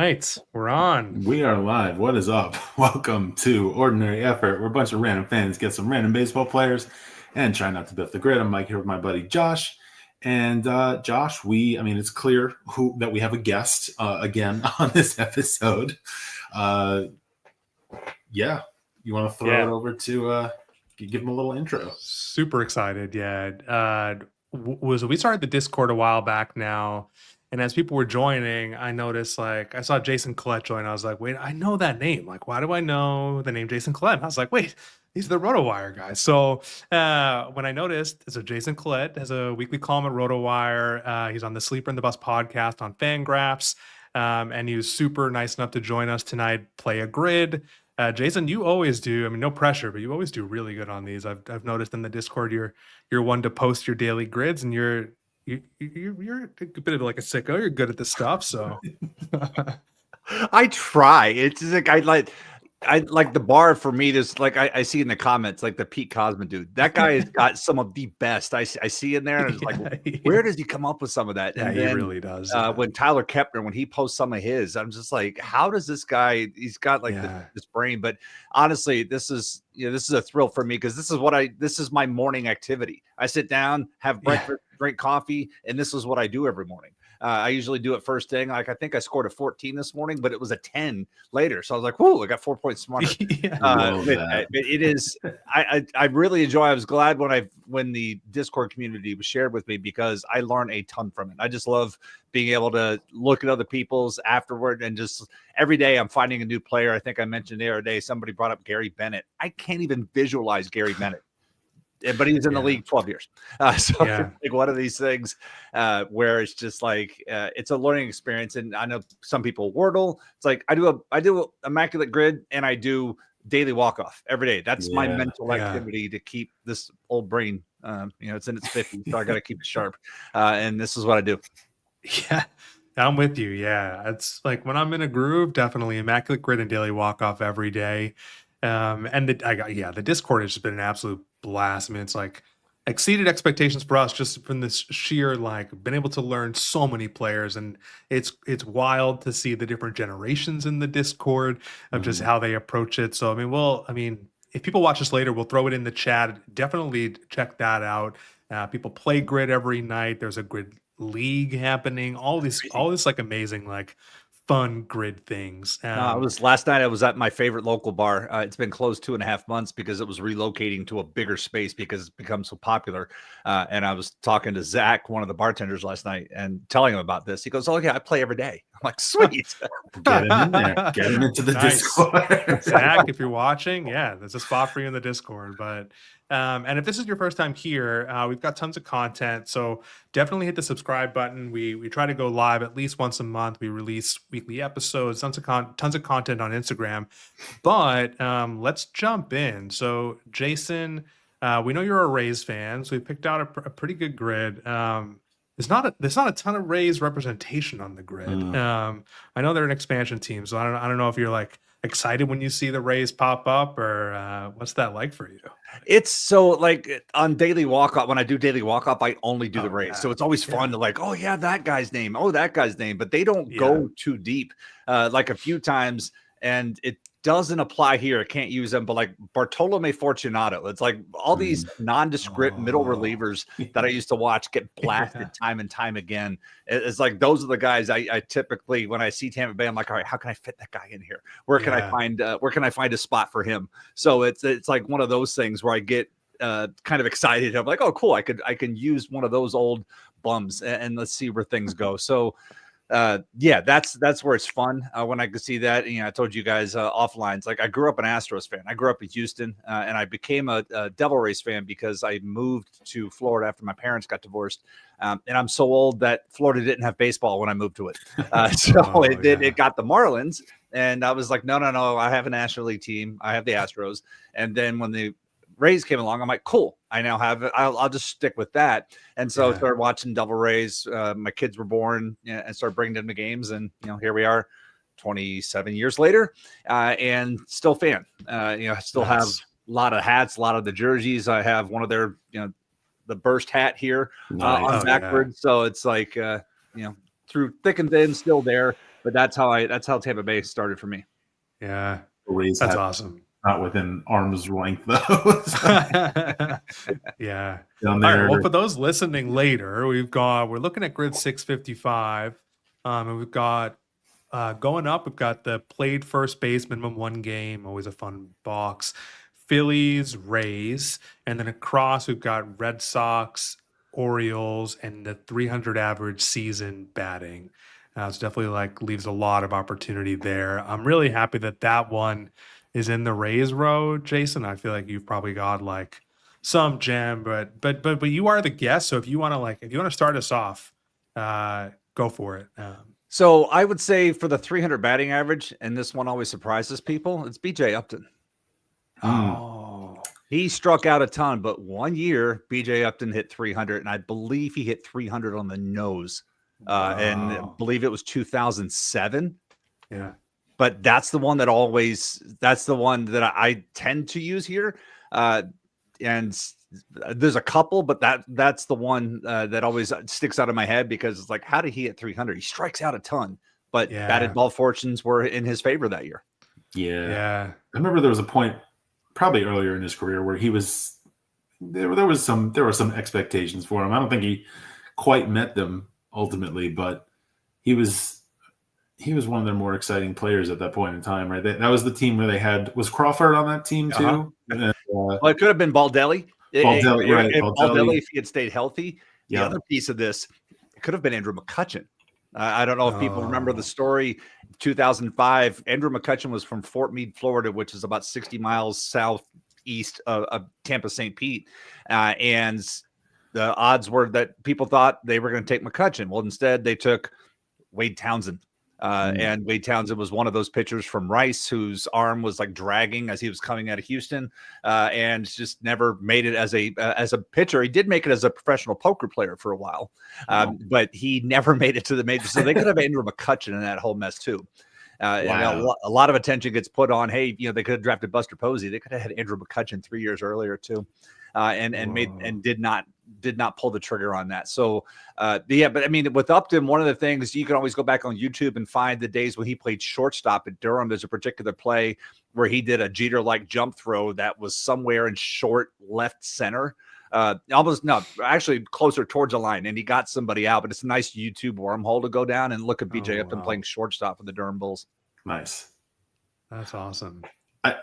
right, we're on. We are live. What is up? Welcome to Ordinary Effort. We're a bunch of random fans, get some random baseball players, and try not to biff the grid. I'm Mike here with my buddy Josh. And Josh, it's clear that we have a guest again on this episode. You want to throw it over to give him a little intro? Super excited, we started the Discord a while back now. And as people were joining, I noticed, I saw Jason Collette join. I was like, wait, I know that name. Why do I know the name Jason Collette? And I was like, wait, he's the RotoWire guy. So when I noticed, so Jason Collette has a weekly column at RotoWire. He's on the Sleeper and the Bus podcast on FanGraphs. And he was super nice enough to join us tonight, play a grid. Jason, you always do. No pressure, but you always do really good on these. I've noticed in the Discord, you're one to post your daily grids, and you're a bit of like a sicko. You're good at this stuff, so I try. It's just I like the bar for me. There's I see in the comments the Pete Cosman dude. That guy has got some of the best. I see in there, and it's where does he come up with some of that? Yeah, and then, he really does. When Tyler Kepner, when he posts some of his, I'm just like, how does this guy? He's got this brain. But honestly, this is a thrill for me because this is my morning activity. I sit down, have breakfast, drink coffee, and this is what I do every morning. I usually do it first thing. I think I scored a 14 this morning, but it was a 10 later. So I was like, whoa, I got 4 points smarter. It is, I really enjoy. I was glad when the Discord community was shared with me because I learned a ton from it. I just love being able to look at other people's afterward and just every day I'm finding a new player. I think I mentioned the other day, somebody brought up Gary Bennett. I can't even visualize Gary Bennett. But he was in the league 12 years. It's one of these things where it's just it's a learning experience. And I know some people Wordle. It's I do Immaculate Grid and I do daily walk-off every day. That's my mental activity to keep this old brain. It's in its 50s, so I got to keep it sharp. And this is what I do. Yeah, I'm with you. Yeah, it's when I'm in a groove, definitely Immaculate Grid and daily walk-off every day. And the Discord has just been an absolute blast. It's exceeded expectations for us just from this sheer been able to learn so many players, and it's wild to see the different generations in the Discord of just how they approach it. So if people watch this later, we'll throw it in the chat. Definitely check that out. People play grid every night. There's a grid league happening. All this amazing fun grid things. Last night I was at my favorite local bar. It's been closed 2.5 months because it was relocating to a bigger space because it's become so popular. And I was talking to Zach, one of the bartenders last night, and telling him about this. He goes, "Oh yeah, I play every day." I'm like, "Sweet." Get him in there. Get him into the Discord. Zach, if you're watching, there's a spot for you in the Discord. But and if this is your first time here, we've got tons of content. So definitely hit the subscribe button. We try to go live at least once a month. We release weekly episodes, tons of content on Instagram. But let's jump in. So Jason, we know you're a Rays fan, so we picked out a pretty good grid. There's not a ton of Rays representation on the grid. I know they're an expansion team, so I don't know if you're excited when you see the Rays pop up, or what's that like for you? It's so on daily walk up. When I do daily walk up, I only do the Rays, so it's always fun to that guy's name, that guy's name, but they don't go too deep. A few times, and it doesn't apply here. I can't use them, but Bartolome Fortunato, it's all these nondescript middle relievers that I used to watch get blasted time and time again. It's those are the guys I typically, when I see Tampa Bay, I'm like, all right, how can I fit that guy in here? Where can I find a spot for him? So it's one of those things where I get kind of excited. I'm like, oh, cool. I can use one of those old bums and let's see where things go. So that's where it's fun when I could see that. I told you guys offline, I grew up an Astros fan. I grew up in Houston, and I became a Devil Rays fan because I moved to Florida after my parents got divorced. And I'm so old that Florida didn't have baseball when I moved to it. It got the Marlins, and I was like, no, I have a National League team. I have the Astros. And then when the Rays came along, I'm like, cool, I now have it. I'll just stick with that. And so I started watching Devil Rays. My kids were born and started bringing them to games. And, here we are 27 years later and still fan. I still have a lot of hats, a lot of the jerseys. I have one of their, the burst hat here on backwards. So it's through thick and thin, still there. But that's how Tampa Bay started for me. Yeah, Rays that's awesome. Not within arm's length though. Yeah. Down All there. right. Well, for those listening later, we're looking at grid 655. And we've got going up, we've got the played first base, minimum 1 game, always a fun box. Phillies, Rays, and then across we've got Red Sox, Orioles, and the 300 average season batting. It's definitely leaves a lot of opportunity there. I'm really happy that one is in the Rays row, Jason. I feel like you've probably got some gem, but you are the guest. So if you want to start us off, go for it. So I would say for the 300 batting average, and this one always surprises people, it's BJ Upton. Oh, he struck out a ton, but 1 year BJ Upton hit 300, and I believe he hit 300 on the nose. And I believe it was 2007. Yeah. But that's the one that I tend to use here. And there's a couple, but that's the one that always sticks out of my head because it's like, how did he hit 300? He strikes out a ton, but batted ball fortunes were in his favor that year. Yeah. I remember there was a point probably earlier in his career where there were some expectations for him. I don't think he quite met them ultimately, but he was one of their more exciting players at that point in time, right? That was the team where was Crawford on that team too? Well, it could have been Baldelli. Baldelli, if he had stayed healthy. The other piece of this, it could have been Andrew McCutchen. I don't know if people remember the story. 2005, Andrew McCutchen was from Fort Meade, Florida, which is about 60 miles southeast of Tampa, St. Pete. And the odds were that people thought they were going to take McCutchen. Well, instead, they took Wade Townsend. And Wade Townsend was one of those pitchers from Rice whose arm was dragging as he was coming out of Houston, and just never made it as a pitcher. He did make it as a professional poker player for a while, but he never made it to the majors. So they could have Andrew McCutchen in that whole mess too. And a lot of attention gets put on, hey, they could have drafted Buster Posey. They could have had Andrew McCutchen 3 years earlier too, and did not pull the trigger on that. So, but I mean, with Upton, one of the things you can always go back on YouTube and find the days when he played shortstop at Durham. There's a particular play where he did a Jeter-like jump throw that was somewhere in short left center, actually closer towards the line, and he got somebody out. But it's a nice YouTube wormhole to go down and look at BJ Upton playing shortstop for the Durham Bulls. Nice, that's awesome. I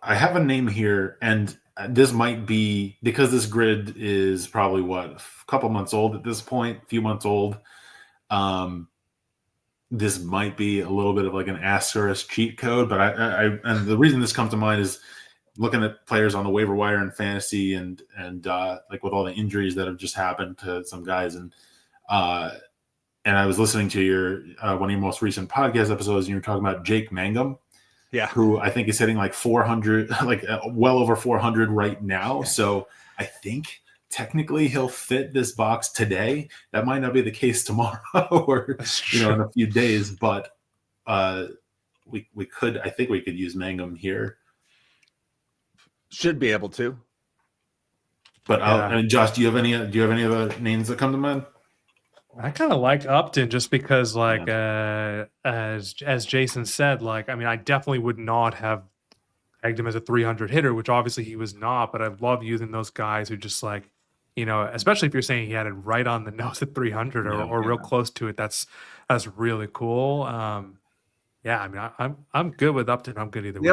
have a name here, and this might be because this grid is probably a couple months old at this point, a few months old. This might be a little bit of an asterisk cheat code, but and the reason this comes to mind is looking at players on the waiver wire in fantasy and with all the injuries that have just happened to some guys. And I was listening to your one of your most recent podcast episodes, and you were talking about Jake Mangum. Yeah, who I think is hitting 400, well over 400 right now. Yeah. So I think technically he'll fit this box today. That might not be the case tomorrow or in a few days, but I think we could use Mangum here. Should be able to. But Josh, do you have any other names that come to mind? I kind of like Upton just because, as Jason said, I definitely would not have pegged him as a 300 hitter, which obviously he was not. But I love using those guys who just especially if you're saying he had it right on the nose at 300 or real close to it. That's really cool. I'm good with Upton. I'm good either way.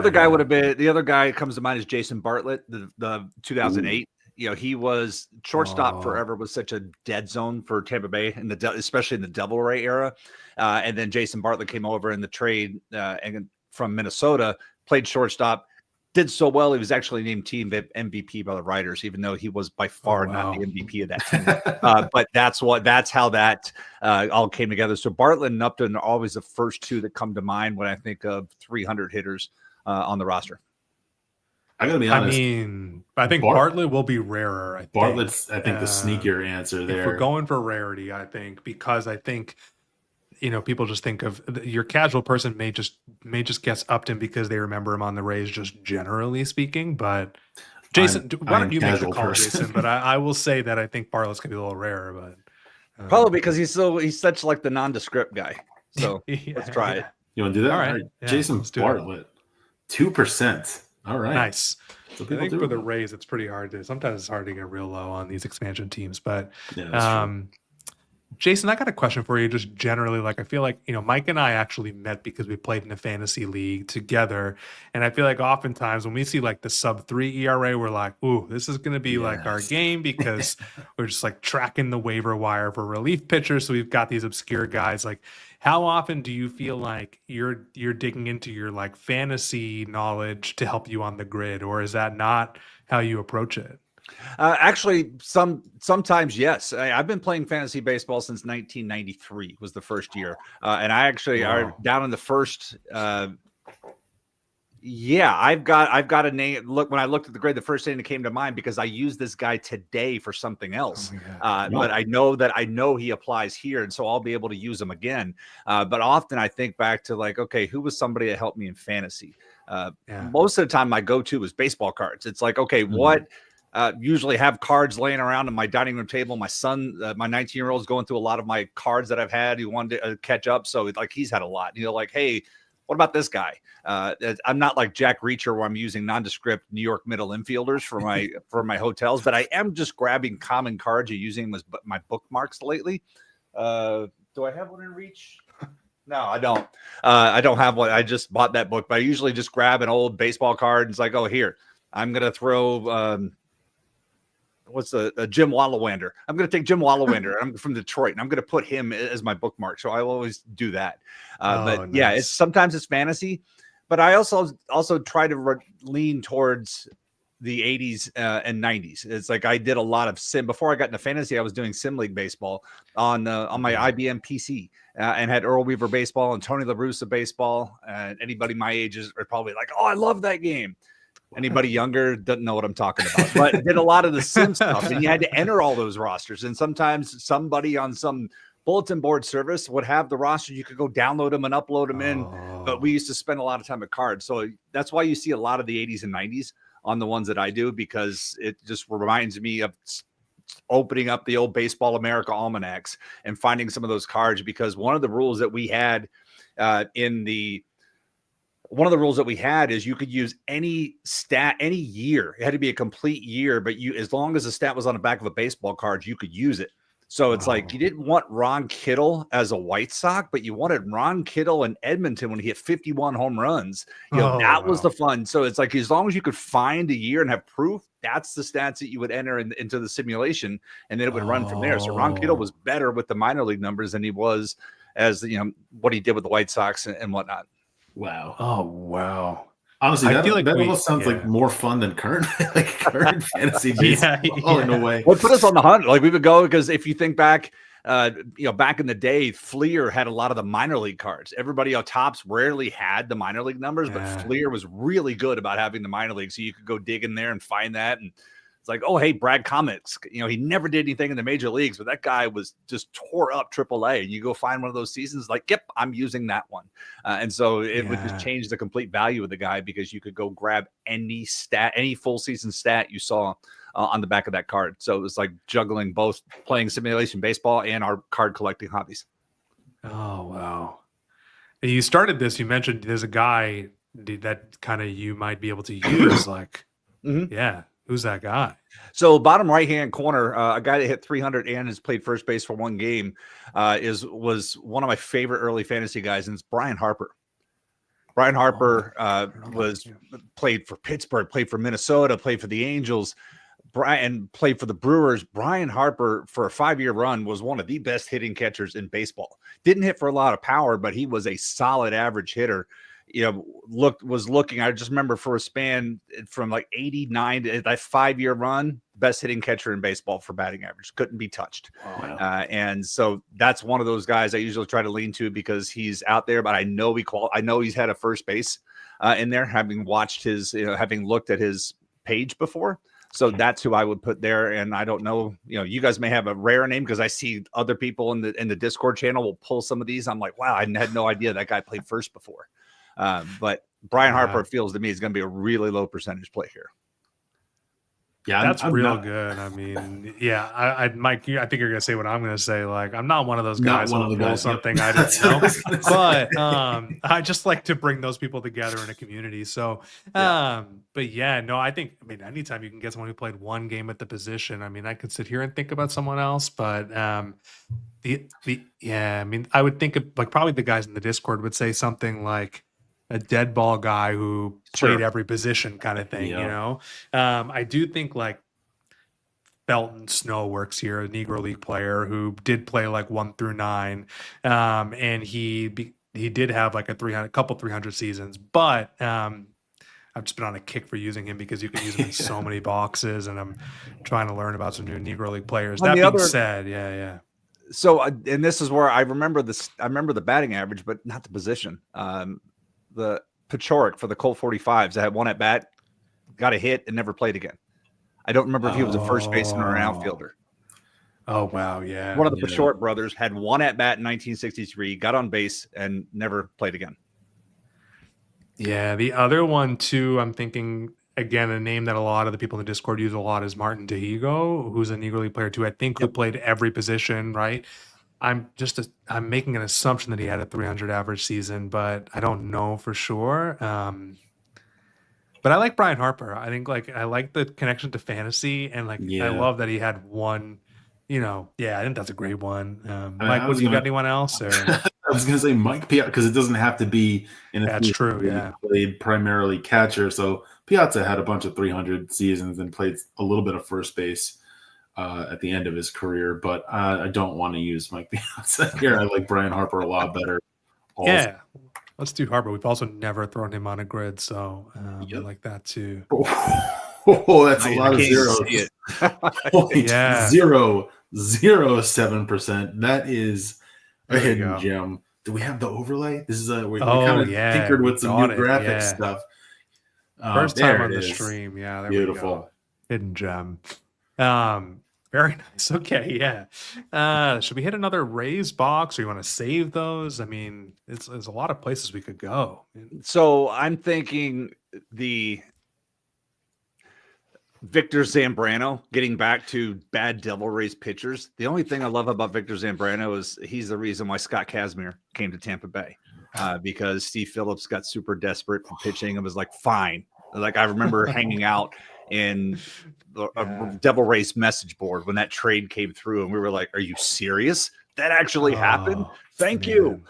The other guy comes to mind is Jason Bartlett, the 2008. He was shortstop forever, was such a dead zone for Tampa Bay, especially in the Double A era. And then Jason Bartlett came over in the trade from Minnesota, played shortstop, did so well. He was actually named team MVP by the writers, even though he was by far not the MVP of that team. But that's how that all came together. So Bartlett and Upton are always the first two that come to mind when I think of 300 hitters on the roster. I gotta be honest. I think Bartlett will be rarer. Bartlett's, the sneakier answer there. If we're going for rarity, I think, because I think, people just think of your casual person may just guess Upton because they remember him on the Rays, just generally speaking. But Jason, why don't you make the call, Jason? But I will say that I think Bartlett's gonna be a little rarer, but probably because he's such the nondescript guy. So let's try it. You want to do that? All right. Yeah, Jason Bartlett, 2%. All right. Nice. So I think for the Rays, it's pretty hard to. Sometimes it's hard to get real low on these expansion teams, but that's true. Jason, I got a question for you. Just generally, like I feel like Mike and I actually met because we played in a fantasy league together, and I feel like oftentimes when we see like the sub-3 ERA, we're like, "Ooh, this is going to be like our game," because we're just like tracking the waiver wire for relief pitchers. So we've got these obscure guys. Like, how often do you feel like you're digging into your like fantasy knowledge to help you on the grid, or is that not how you approach it? Actually, sometimes yes. I've been playing fantasy baseball since 1993 was the first year, and I actually are down in the first. I've got a name. Look, when I looked at the grade, the first thing that came to mind because I used this guy today for something else. But I know he applies here, and so I'll be able to use him again. But often I think back to like, okay, who was somebody that helped me in fantasy? Most of the time, my go-to is baseball cards. It's like, okay, what? Usually have cards laying around on my dining room table. My son, my 19-year-old is going through a lot of my cards that I've had. He wanted to catch up. So like he's had a lot, like, hey, what about this guy? I'm not like Jack Reacher where I'm using nondescript New York middle infielders for my hotels, but I am just grabbing common cards and using them as my bookmarks lately. Do I have one in reach? No, I don't. I don't have one. I just bought that book, but I usually just grab an old baseball card and it's like, oh, here, I'm going to throw, what's a Jim Wallawander? I'm going to take Jim Wallawander. I'm from Detroit, and I'm going to put him as my bookmark. So I will always do that. But yeah, sometimes it's fantasy, but I also try to lean towards the 80s and 90s. It's like I did a lot of sim before I got into fantasy. I was doing sim league baseball on my IBM PC and had Earl Weaver baseball and Tony La Russa baseball. And anybody my age is probably like, oh, I love that game. Anybody younger doesn't know what I'm talking about, but did a lot of the sim stuff, and you had to enter all those rosters. And sometimes somebody on some bulletin board service would have the roster. You could go download them and upload them in, but we used to spend a lot of time at cards. So that's why you see a lot of the 80s and 90s on the ones that I do, because it just reminds me of opening up the old Baseball America almanacs and finding some of those cards, because one of the rules that we had is you could use any stat, any year. It had to be a complete year, but as long as the stat was on the back of a baseball card, you could use it. So it's like you didn't want Ron Kittle as a White Sox, but you wanted Ron Kittle in Edmonton when he hit 51 home runs. That was the fun. So it's like as long as you could find a year and have proof, that's the stats that you would enter into the simulation, and then it would run from there. So Ron Kittle was better with the minor league numbers than he was as what he did with the White Sox and whatnot. Wow. Oh, wow. Honestly, that almost sounds like more fun than current fantasy baseball in a way. What put us on the hunt? Like we would go, because if you think back, back in the day, Fleer had a lot of the minor league cards. Everybody on tops rarely had the minor league numbers, but Fleer was really good about having the minor league. So you could go dig in there and find that. And it's like, oh, hey, Brad Comets, he never did anything in the major leagues, but that guy was just tore up AAA. And you go find one of those seasons, like, yep, I'm using that one. And so it would just change the complete value of the guy, because you could go grab any stat, any full season stat you saw on the back of that card. So it was like juggling both playing simulation baseball and our card collecting hobbies. Oh, wow. And you started this, you mentioned there's a guy that kind of you might be able to use, like, who's that guy? So bottom right-hand corner, a guy that hit 300 and has played first base for one game was one of my favorite early fantasy guys, and it's Brian Harper. Brian Harper played for Pittsburgh, played for Minnesota, played for the Angels, Brian played for the Brewers. Brian Harper, for a 5-year run, was one of the best hitting catchers in baseball. Didn't hit for a lot of power, but he was a solid average hitter. I just remember for a span from like 89 to that 5-year run, best hitting catcher in baseball for batting average, couldn't be touched. And so that's one of those guys I usually try to lean to, because he's out there, but I know he's had a first base in there, having watched having looked at his page before. So that's who I would put there. And I don't know, you guys may have a rare name, because I see other people in the Discord channel will pull some of these. I'm like, wow, I had no idea that guy played first before. But Brian Harper feels to me is going to be a really low percentage play here. Yeah, That's I'm real not good. I mean, yeah, Mike, I think you're gonna say what I'm gonna say. Like, I'm not one of those not guys one who'll of the pull guys. Yep. something I didn't That's what I know, was gonna but say. I just like to bring those people together in a community. So, Yeah. but yeah, no, I mean, anytime you can get someone who played one game at the position, I mean, I could sit here and think about someone else, but yeah, I mean, I would think of like probably the guys in the Discord would say something like a dead ball guy who played Sure. every position kind of thing, you Yeah. know. I do think like Felton Snow works here, a Negro League player who did play like 1 through 9, and he did have like a couple 300 seasons, but I've just been on a kick for using him because you can use him in so many boxes, and I'm trying to learn about some new Negro League players. On That the being other, said, yeah. so and this is where I remember this. I remember the batting average, but not the position. The Pechoric for the Colt 45s. I had one at bat, got a hit, and never played again. I don't remember if he was a first baseman or an outfielder. Oh wow, yeah. One of the Pechoric brothers had one at bat in 1963, got on base, and never played again. Yeah, the other one too, I'm thinking again, a name that a lot of the people in the Discord use a lot is Martin Tehigo, who's a Negro League player too. I think who played every position, right? I'm making an assumption that he had a 300 average season, but I don't know for sure. But I like Brian Harper. I think like I like the connection to fantasy, and like I Yeah. love that he had one. Yeah, I think that's a great one. I Mike, was you gonna- got anyone else? Or I was going to say Mike Piazza because it doesn't have to be in a That's season true, where he yeah. played primarily catcher. So Piazza had a bunch of 300 seasons and played a little bit of first base at the end of his career. But I don't want to use Mike Piazza here. I like Brian Harper a lot better. Also. Yeah, let's do Harper. We've also never thrown him on a grid, so I like that too. Oh, that's a lot of zeros. Yeah. 0.007%. That is a hidden gem. Do we have the overlay? This is we kind of tinkered with some new graphic stuff. First time on the stream. Yeah, there beautiful. We go. Hidden gem. Very nice. Okay, yeah. Should we hit another raise box, or you want to save those? I mean, there's a lot of places we could go. So I'm thinking the Victor Zambrano, getting back to bad Devil Rays pitchers. The only thing I love about Victor Zambrano is he's the reason why Scott Kazmir came to Tampa Bay, because Steve Phillips got super desperate for pitching and was like, fine. Like I remember hanging out in a Devil Rays message board when that trade came through, and we were like, are you serious? That actually happened? Thank you.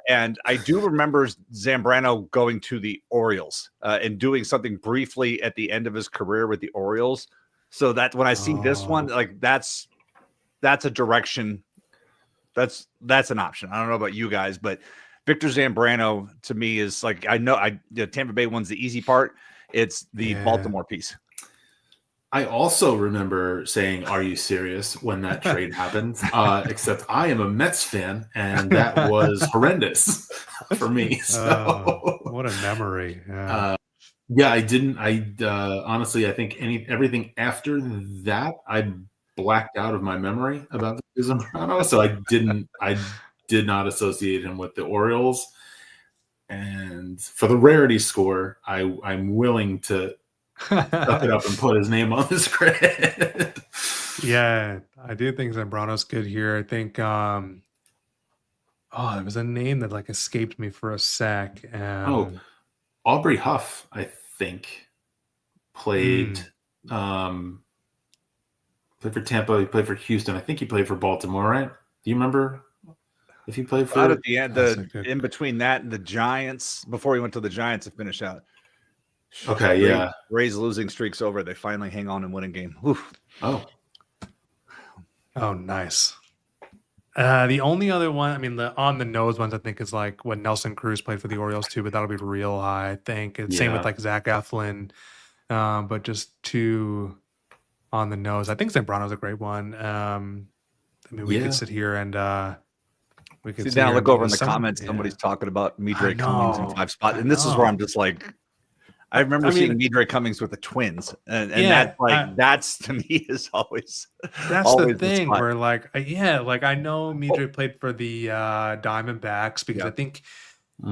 And I do remember Zambrano going to the Orioles and doing something briefly at the end of his career with the Orioles. So that when I see this one, like that's a direction. That's an option. I don't know about you guys, but Victor Zambrano to me is like, I know Tampa Bay one's the easy part. It's the Baltimore piece. I also remember saying, are you serious, when that trade happened? Except I am a Mets fan, and that was horrendous for me. So what a memory. I didn't. Honestly, I think everything after that, I blacked out of my memory about Zambrano. So I did not associate him with the Orioles. And for the rarity score, I'm willing to suck it up and put his name on this grid. Yeah, I do think Zambrano's good here. I think there was a name that like escaped me for a sec. Aubrey Huff, I think, played for Tampa. He played for Houston. I think he played for Baltimore, right? Do you remember if he played for out at the end, in between that and the Giants, before he went to the Giants to finish out? Okay, Rays losing streaks over. They finally hang on and win a game. Oof. Oh, nice. The only other one, I mean, the on the nose ones, I think is like when Nelson Cruz played for the Orioles too, but that'll be real high, I think. And same with like Zach Eflin, but just too on the nose. I think Zambrano's a great one. I mean, we could sit here and we could sit down, look over in the comments. Somebody's talking about Midre Cummings in 5 spots, and this is where I'm just like, I remember seeing Midre Cummings with the Twins, and that's like that's to me is always the thing where like I know Midre played for the Diamondbacks because I think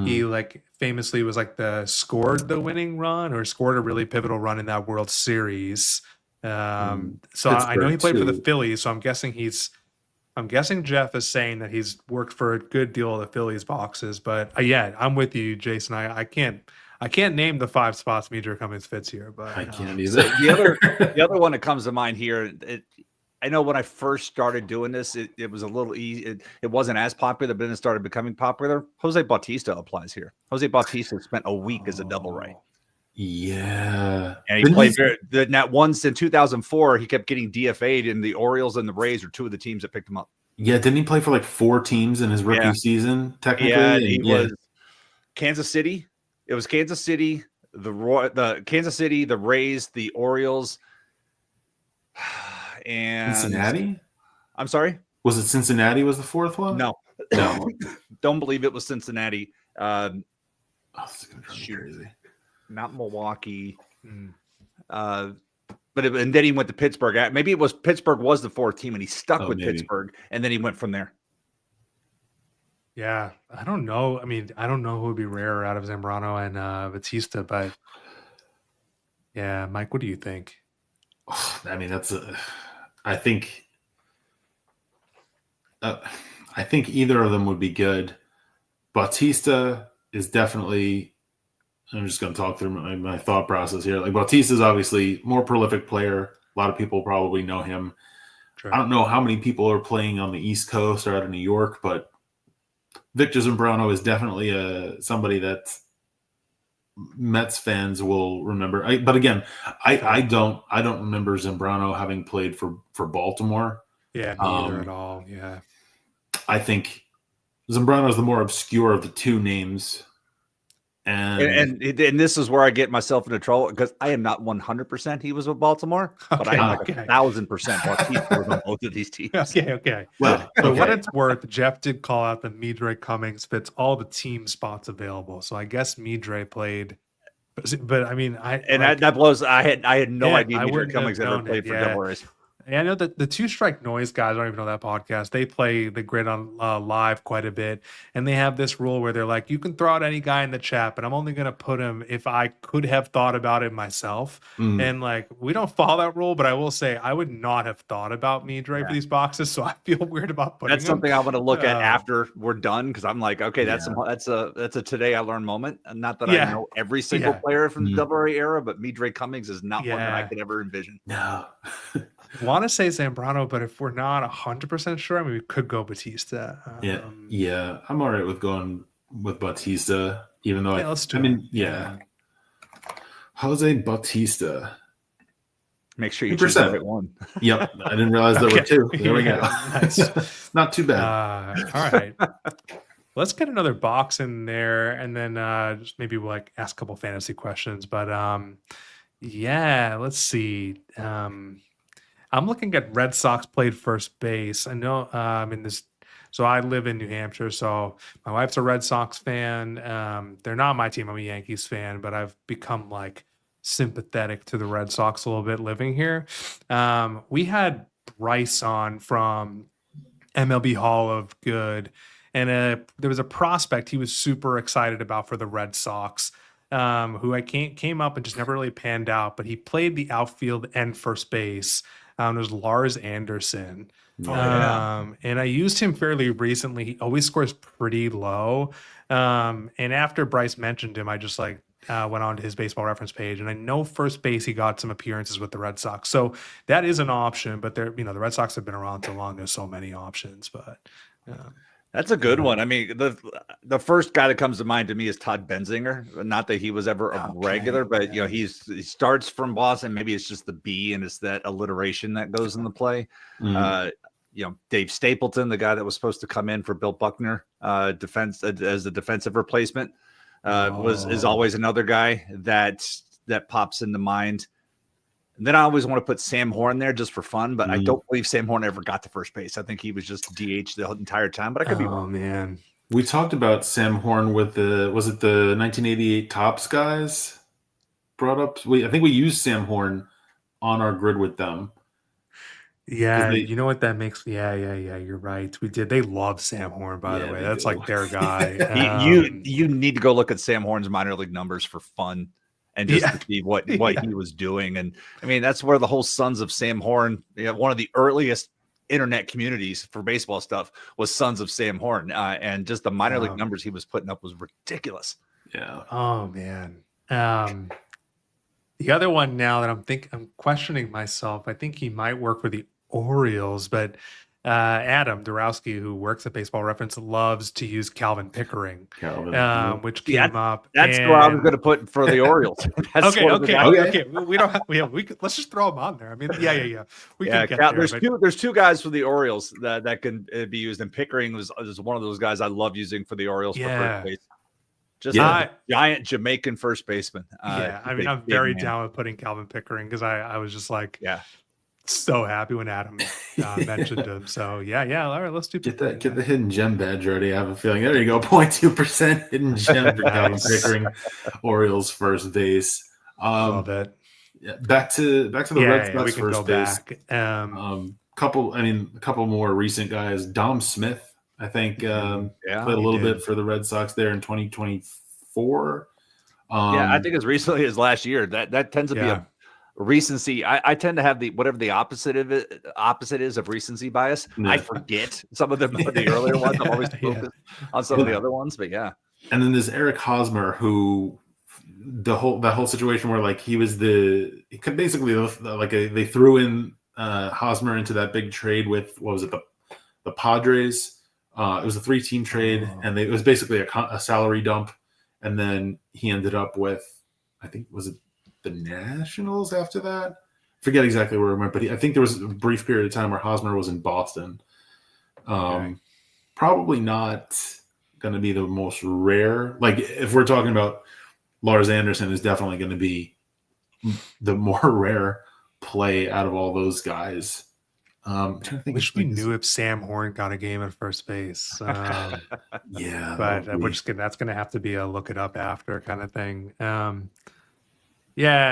he like famously was like scored the winning run or scored a really pivotal run in that World Series. So I know he played for the too. Phillies, so I'm guessing Jeff is saying that he's worked for a good deal of the Phillies boxes. But yeah, I'm with you, Jason. I can't name the 5 spots Midra Cummings fits here, but I can't either. So the other one that comes to mind here, I know when I first started doing this, it was a little easy. It wasn't as popular, but then it started becoming popular. Jose Bautista applies here. Jose Bautista spent a week as a double right. Yeah. And he played that once in 2004. He kept getting DFA'd, and the Orioles and the Rays are 2 of the teams that picked him up. Yeah. Didn't he play for like 4 teams in his rookie season, technically? Yeah, he was Kansas City. It was Kansas City, the Kansas City, the Rays, the Orioles, and Cincinnati. I'm sorry. Was it Cincinnati? Was the 4th one? No. Don't believe it was Cincinnati. This is gonna drive me crazy. Not Milwaukee. And then he went to Pittsburgh. Maybe it was Pittsburgh was the 4th team, and he stuck with Pittsburgh, and then he went from there. Yeah, I don't know. I mean, I don't know who would be rarer out of Zambrano and Bautista, but yeah, Mike, what do you think? I mean, I think either of them would be good. Bautista is definitely. I'm just going to talk through my thought process here. Like, Bautista is obviously more prolific player. A lot of people probably know him. True. I don't know how many people are playing on the East Coast or out of New York, but Victor Zambrano is definitely somebody that Mets fans will remember. But again, I don't remember Zambrano having played for Baltimore. Yeah, neither at all. Yeah, I think Zambrano is the more obscure of the 2 names. And this is where I get myself into trouble, because I am not 100% he was with Baltimore, but I am like 1,000% Bautista was on both of these teams. Okay. Well, for what it's worth, Jeff did call out that Midra Cummings fits all the team spots available. So I guess Midra played, but I mean, that blows. I had no idea Midra Cummings ever played for Double A's. I know that the 2 Strike Noise guys, I don't even know that podcast. They play the grid on live quite a bit. And they have this rule where they're like, you can throw out any guy in the chat, but I'm only going to put him if I could have thought about it myself. And like, we don't follow that rule, but I will say I would not have thought about Midra for these boxes. So I feel weird about putting That's something I want to look at after we're done, because I'm like, okay, that's a today I learned moment. And not that I know every single player from the Double A era, but Midra Cummings is not one that I could ever envision. No. Want to say Zambrano, but if we're not 100% sure, I mean, we could go Bautista. I'm all right with going with Bautista, even though let's do it. Jose Bautista. Make sure you choose the right one. Yep, I didn't realize there were 2. There we go. Nice. Not too bad. All right. Let's get another box in there, and then just maybe we'll ask a couple fantasy questions. But let's see. I'm looking at Red Sox played first base. I know so I live in New Hampshire, so my wife's a Red Sox fan. They're not my team. I'm a Yankees fan, but I've become like sympathetic to the Red Sox a little bit living here. We had Bryce on from MLB Hall of Good, and there was a prospect he was super excited about for the Red Sox, who I came up and just never really panned out, but he played the outfield and first base. It was Lars Anderson. And I used him fairly recently. He always scores pretty low. And after Bryce mentioned him, I just went on to his baseball reference page, and I know first base he got some appearances with the Red Sox. So that is an option, but the Red Sox have been around so long, there's so many options. But that's a good one. I mean, the first guy that comes to mind to me is Todd Benzinger. Not that he was ever a regular, but he starts from Boston. Maybe it's just the B, and it's that alliteration that goes into play. Dave Stapleton, the guy that was supposed to come in for Bill Buckner, defense as a defensive replacement, is always another guy that pops into mind. And then I always want to put Sam Horn there just for fun, but I don't believe Sam Horn ever got to first base. I think he was just DH the entire time, but I could be wrong. Man. We talked about Sam Horn with the 1988 Topps guys brought up? I think we used Sam Horn on our grid with them. Yeah, you know what that makes? Yeah. You're right. We did. They love Sam Horn, by the way. That's like their guy. You need to go look at Sam Horn's minor league numbers for fun. and just to see what he was doing. And I mean, that's where the whole Sons of Sam Horn, one of the earliest internet communities for baseball stuff was Sons of Sam Horn. And just the minor league numbers he was putting up was ridiculous. Yeah. Oh man. The other one now that I'm questioning myself, I think he might work for the Orioles, but Adam Dorowski, who works at Baseball Reference, loves to use Calvin Pickering, which came up. That's who I was going to put for the Orioles. Okay. We don't have. We could, let's just throw him on there. I mean, yeah. We can get there. There's two guys for the Orioles that can be used, and Pickering is one of those guys I love using for the Orioles for first base. Just a giant Jamaican first baseman. I mean, I'm very down with putting Calvin Pickering because I was just like, so happy when Adam mentioned him. So all right, let's do get the hidden gem badge ready. I have a feeling there you go, 0.2% hidden gem for Calvin Pickering, Orioles first base. Love it. Yeah, back to the Red Sox first base. A couple more recent guys. Dom Smith, I think, played a little bit for the Red Sox there in 2024. I think as recently as last year. That tends to be a recency. I tend to have whatever the opposite is of recency bias. I forget some of the earlier ones. I'm always focused on some of the other ones, but yeah. And then there's Eric Hosmer, who that whole situation where like he was they threw in Hosmer into that big trade with the Padres. It was a 3-team trade, and it was basically a salary dump. And then he ended up with, I think, was it the Nationals after that? Forget exactly where it went, but I think there was a brief period of time where Hosmer was in Boston. Probably not going to be the most rare. Like if we're talking about Lars Anderson, is definitely going to be the more rare play out of all those guys. I'm trying to think. Wish we knew if Sam Horn got a game at first base. But that's going to have to be a look it up after kind of thing. I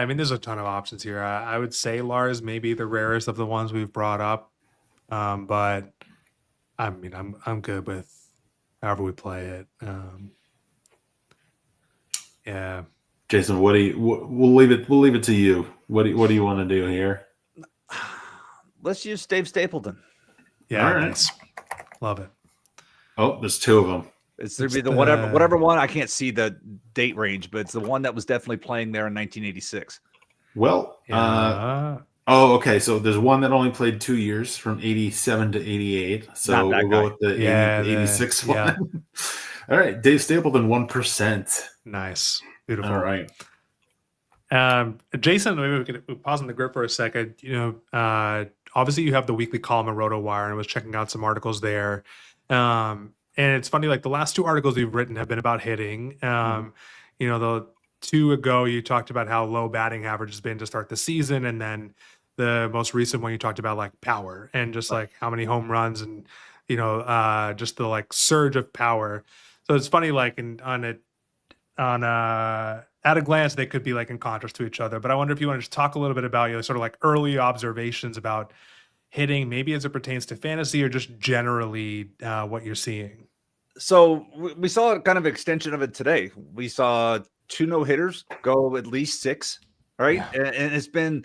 mean, there's a ton of options here. I would say Lars may be the rarest of the ones we've brought up, but I mean, I'm good with however we play it. Jason, we'll leave it to you. What do you want to do here? Let's use Dave Stapleton. Yeah, nice. Love it. Oh, there's two of them. It's going to be the whatever one. I can't see the date range, but it's the one that was definitely playing there in 1986. Well, okay. So there's one that only played 2 years, from 87 to 88. So we'll go with the 86 one. Yeah. All right, Dave Stapleton, 1%. Nice, beautiful. All right. Jason, maybe we could pause on the grip for a second. Obviously you have the weekly column at RotoWire, and I was checking out some articles there. And it's funny, like the last 2 articles you've written have been about hitting. The 2 ago you talked about how low batting average has been to start the season, and then the most recent one you talked about like power and just like how many home runs and just the like surge of power. So it's funny, like at a glance, they could be like in contrast to each other. But I wonder if you want to just talk a little bit about sort of like early observations about hitting, maybe as it pertains to fantasy or just generally what you're seeing. So we saw a kind of extension of it today. We saw 2 no-hitters go at least 6, right? Yeah. And it's been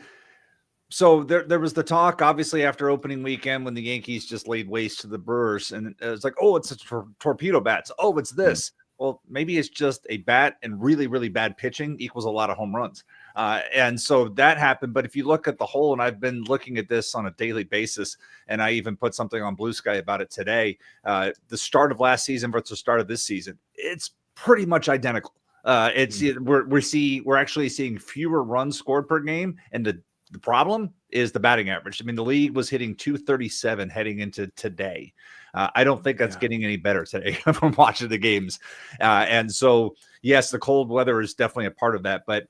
so there was the talk, obviously, after opening weekend when the Yankees just laid waste to the Brewers. And it was like, oh, it's torpedo bats. Oh, it's this. Well, maybe it's just a bat, and really, really bad pitching equals a lot of home runs. And so that happened. But if you look at the whole, and I've been looking at this on a daily basis, and I even put something on Blue Sky about it today, the start of last season versus the start of this season, it's pretty much identical. We're actually seeing fewer runs scored per game. And the problem is the batting average. I mean, the league was hitting 237 heading into today. I don't think that's getting any better today from watching the games. And so, yes, the cold weather is definitely a part of that. But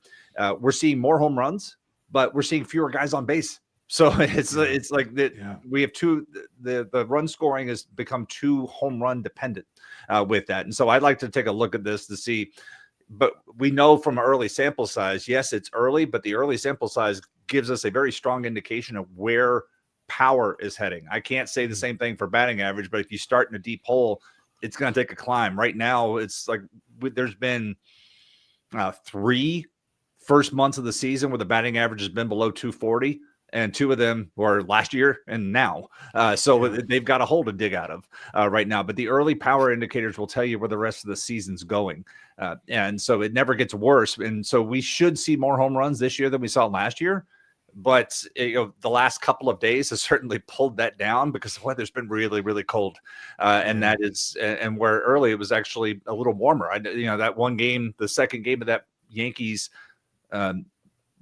we're seeing more home runs, but we're seeing fewer guys on base. So it's like we have the run scoring has become too home run dependent with that. And so I'd like to take a look at this to see. But we know from an early sample size, yes, it's early, but the early sample size gives us a very strong indication of where power is heading. I can't say the same thing for batting average, but if you start in a deep hole, it's going to take a climb. Right now, it's like there's been 3 first months of the season where the batting average has been below 240. And 2 of them were last year and now. So they've got a hole to dig out of right now. But the early power indicators will tell you where the rest of the season's going. And so it never gets worse. And so we should see more home runs this year than we saw last year. But the last couple of days has certainly pulled that down because the weather's been really, really cold. And that is, and where early it was actually a little warmer. That one game, the second game of that Yankees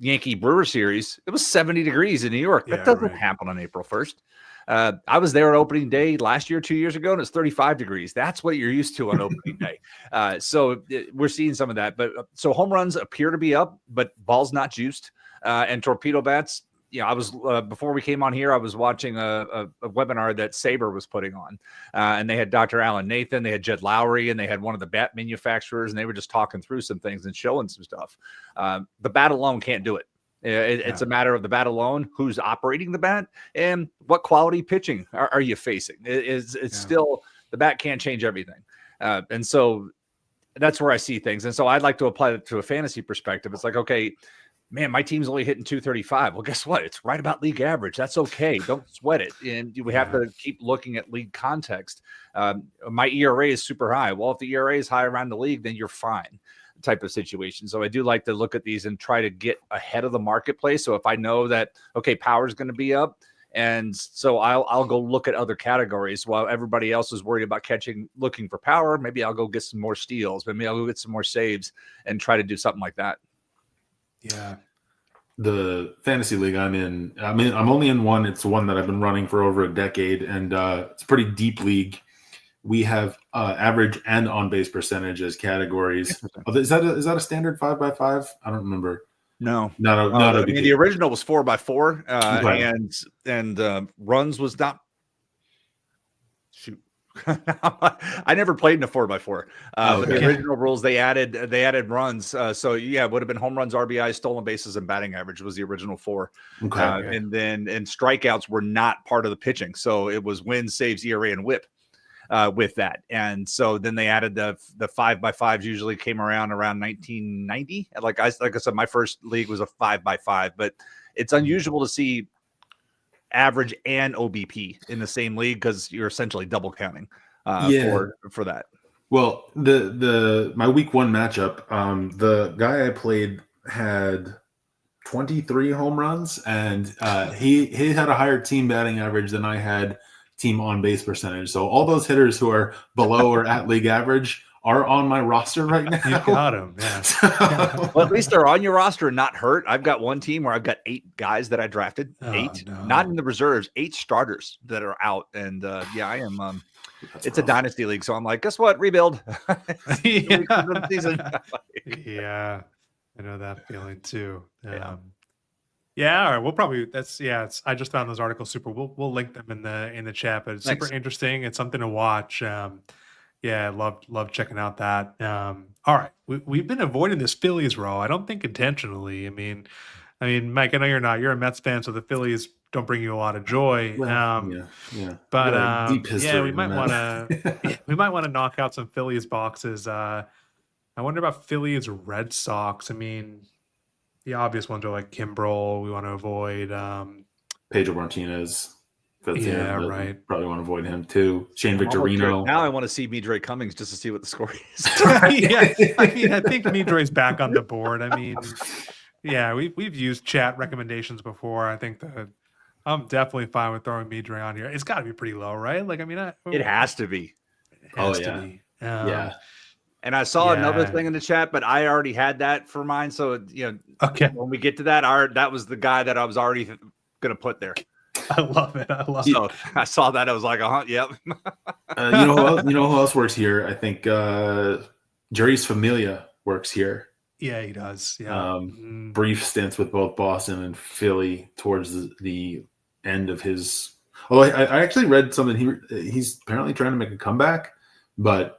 Yankee Brewer series, it was 70 degrees in New York. That doesn't happen on April 1st. I was there on opening day last year, 2 years ago, and it's 35 degrees. That's what you're used to on opening day. So we're seeing some of that. But so home runs appear to be up, but ball's not juiced. And torpedo bats, I was before we came on here, I was watching a webinar that Sabre was putting on, and they had Dr. Alan Nathan, they had Jed Lowry, and they had one of the bat manufacturers, and they were just talking through some things and showing some stuff. The bat alone can't do it. It's a matter of the bat alone, who's operating the bat, and what quality pitching are you facing. It's still, the bat can't change everything. And so that's where I see things. And so I'd like to apply it to a fantasy perspective. It's like, okay, man, my team's only hitting 235. Well, guess what? It's right about league average. That's okay. Don't sweat it. And we have to keep looking at league context. My ERA is super high. Well, if the ERA is high around the league, then you're fine type of situation. So I do like to look at these and try to get ahead of the marketplace. So if I know that, okay, power is going to be up, and so I'll go look at other categories while everybody else is worried about looking for power. Maybe I'll go get some more steals. Maybe I'll go get some more saves and try to do something like that. Yeah. The fantasy league I'm in, I'm only in one. It's the one that I've been running for over a decade, and it's a pretty deep league. We have average and on-base percentage as categories. Is that a standard 5x5? I don't remember. No, not the original was 4x4, and runs was not. Shoot. I never played in a 4x4. But the original rules, they added runs. So it would have been home runs, RBI, stolen bases, and batting average was the original 4. And strikeouts were not part of the pitching. So it was wins, saves, ERA, and WHIP with that. And so then they added the 5x5s. Usually came around 1990. Like I said, my first league was a 5x5, but it's unusual to see average and OBP in the same league because you're essentially double counting for that. Well, my week 1 matchup, the guy I played had 23 home runs, and he had a higher team batting average than I had team on base percentage. So all those hitters who are below or at league average are on my roster right now. You got him, yeah. Well, at least they're on your roster and not hurt. I've got one team where I've got 8 guys that I drafted, 8, not in the reserves, 8 starters that are out. And I am. It's a dynasty league, so I'm like, guess what? Rebuild. Yeah, I know that feeling too. All right. We'll probably I just found those articles super. We'll link them in the chat, but it's super interesting. It's something to watch. Love checking out that. All right, we've been avoiding this Phillies row. I don't think intentionally. I mean, Mike, I know you're not. You're a Mets fan, so the Phillies don't bring you a lot of joy. But we might want to knock out some Phillies boxes. I wonder about Phillies Red Sox. I mean, the obvious ones are like Kimbrel. We want to avoid Pedro Martinez. Right. Probably want to avoid him too. Shane Victorino. Now I want to see Midre Cummings just to see what the score is. I think Midre's back on the board. I mean, we've used chat recommendations before. I think I'm definitely fine with throwing Midre on here. It's got to be pretty low, right? Like, I mean, it has to be. It has to be. And I saw another thing in the chat, but I already had that for mine. So when we get to that, that was the guy that I was already going to put there. I love it. I saw that. I was like, yep. You know who else works here? I think Jerry's Familia works here. Yeah, he does. Yeah. Brief stints with both Boston and Philly towards the end of his. Although I actually read something. He's apparently trying to make a comeback, but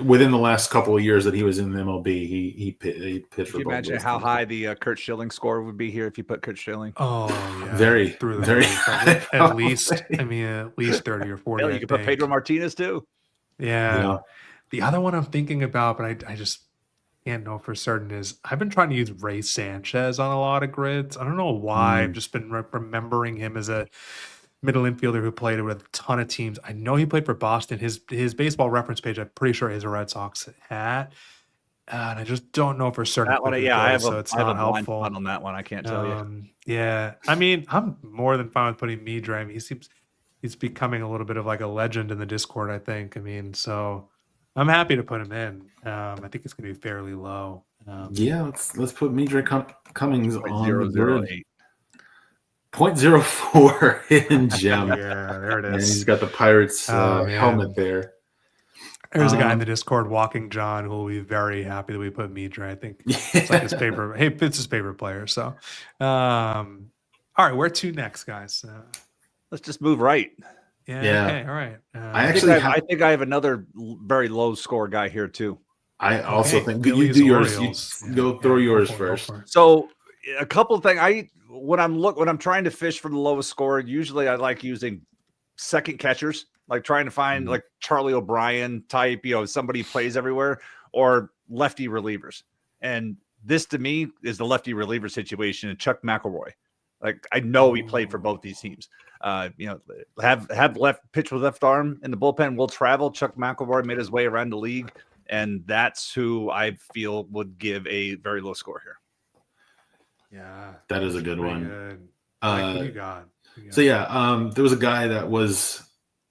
within the last couple of years that he was in the MLB, he pitched for both. Can you imagine how high the Kurt Schilling score would be here if you put Kurt Schilling? Oh, yeah. Very. At least 30 or 40. You could put Pedro Martinez too. Yeah. The other one I'm thinking about, but can't know for certain is I've been trying to use Ray Sanchez on a lot of grids. I don't know why. I've just been remembering him as a middle infielder who played with a ton of teams. I know he played for Boston. His baseball reference page, I'm pretty sure, is a Red Sox hat. And I just don't know for certain That one, who he yeah, plays, so it's I have not a blind helpful. spot on that one. I can't tell you. Yeah, I mean, I'm more than fine with putting Midre. I mean, he's becoming a little bit of like a legend in the Discord, I think. I mean, so I'm happy to put him in. I think it's going to be fairly low. Yeah, let's put Midre Cummings on the grid. 0.008. 0.04 hidden gem. Yeah, there it is. And he's got the Pirates helmet there. There's a guy in the Discord, Walking John, who will be very happy that we put Midre. I think it's like his favorite. Hey, it's his favorite player. So, all right, where to next, guys? Let's just move right. Yeah. Okay. All right. I think I have another very low score guy here too. I also think you do yours. Go throw yours first. So a couple of things. When I'm trying to fish for the lowest score, usually I like using second catchers, like trying to find like Charlie O'Brien type, somebody who plays everywhere, or lefty relievers. And this to me is the lefty reliever situation. And Chuck McElroy, like I know he played for both these teams. Have left pitch with left arm in the bullpen will travel. Chuck McElroy made his way around the league, and that's who I feel would give a very low score here. Yeah, that is a good one. Good. What you got? So there was a guy that was,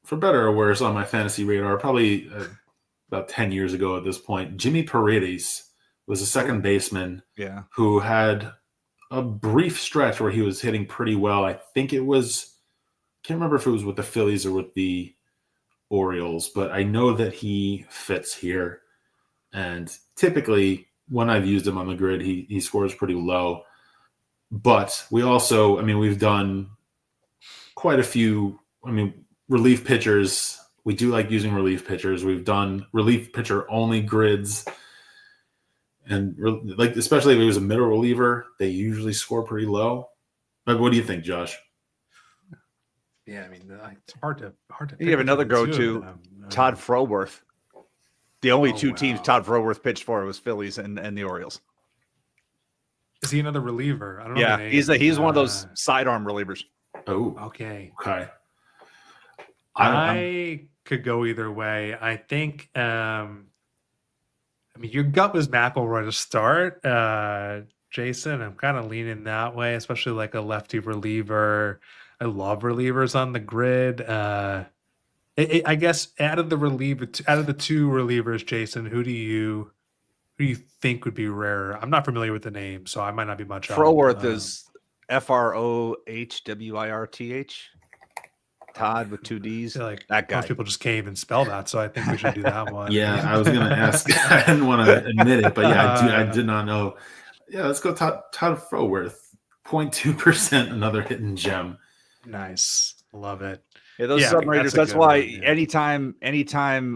for better or worse, on my fantasy radar probably about 10 years ago at this point. Jimmy Paredes was a second baseman who had a brief stretch where he was hitting pretty well. I think it was, can't remember if it was with the Phillies or with the Orioles, but I know that he fits here. And typically when I've used him on the grid, he scores pretty low. But we also, we've done quite a few, relief pitchers. We do like using relief pitchers. We've done relief pitcher only grids. And especially if it was a middle reliever, they usually score pretty low. But what do you think, Josh? Yeah, it's hard to. You have another go-to, Todd Froworth. The only two teams Todd Froworth pitched for was Phillies and the Orioles. Is he another reliever? I don't know. Yeah, he's one of those sidearm relievers. Oh, okay. I could go either way. I think. Your gut was McElroy to start, Jason. I'm kind of leaning that way, especially like a lefty reliever. I love relievers on the grid. I guess out of the two relievers, Jason, who do you think would be rarer? I'm not familiar with the name, so I might not be much. Froworth is Frohwirth. Todd with two D's. Like that guy. Most people just can't even spell that, so I think we should do that one. Yeah, I was going to ask. I didn't want to admit it, but I did not know. Yeah, let's go Todd Froworth. 0.2%, another hidden gem. Nice, love it. Yeah, those submariners. That's why anytime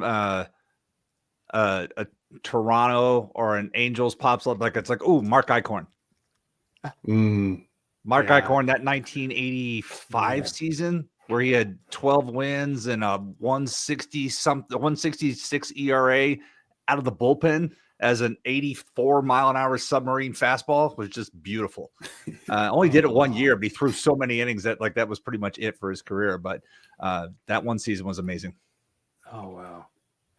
a Toronto or an Angels pops up, like it's like, ooh, Mark Eichhorn. Mark Eichhorn, that 1985 season where he had 12 wins and a 166 ERA out of the bullpen as an 84-mile-an-hour submarine fastball was just beautiful. Only did it 1 year, but he threw so many innings that was pretty much it for his career. But that one season was amazing. Oh, wow.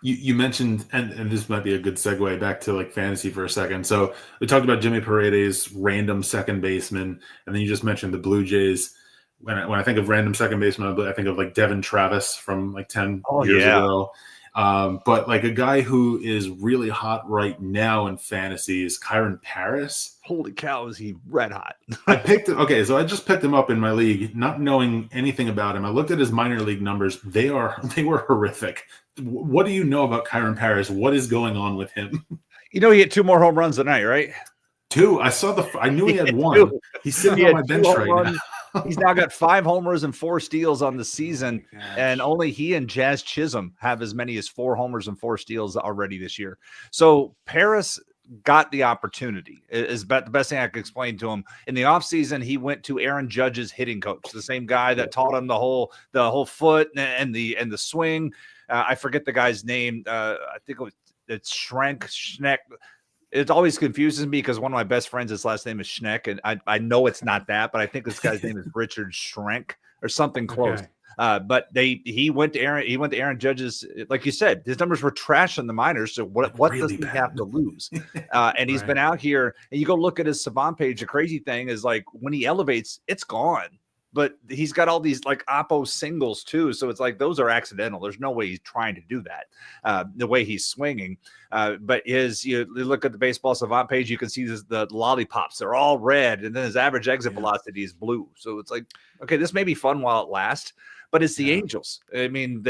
You mentioned, and this might be a good segue back to like fantasy for a second. So we talked about Jimmy Paredes, random second baseman, and then you just mentioned the Blue Jays. When I think of random second baseman, I think of like Devin Travis from like 10 years ago. But like a guy who is really hot right now in fantasy is Kyron Paris. Holy cow, is he red hot? So I just picked him up in my league, not knowing anything about him. I looked at his minor league numbers. They were horrific. What do you know about Kyron Paris? What is going on with him? He hit 2 more home runs tonight, right? 2. I knew he had 1. He's sitting on my bench right now. He's now got 5 homers and 4 steals on the season, and only he and Jazz Chisholm have as many as 4 homers and 4 steals already this year. So Paris got the opportunity. Is the best thing I could explain to him. In the offseason, he went to Aaron Judge's hitting coach, the same guy that taught him the whole foot and the swing. I forget the guy's name. I think it's Schneck. it always confuses me because one of my best friends, his last name is Schneck, and I know it's not that, but I think this guy's name is Richard Schrenk or something close. Okay. But he went to Aaron Judge's, like you said, his numbers were trash in the minors. So what really does he bad. have to lose? And he's been out here, and you go look at his Savant page. The crazy thing is, like, when he elevates, it's gone. But he's got all these like oppo singles too. So it's like those are accidental. There's no way he's trying to do that the way he's swinging. But you look at the Baseball Savant page, you can see the lollipops. They're all red. And then his average exit velocity is blue. So it's like, okay, this may be fun while it lasts, but it's the Angels. I mean,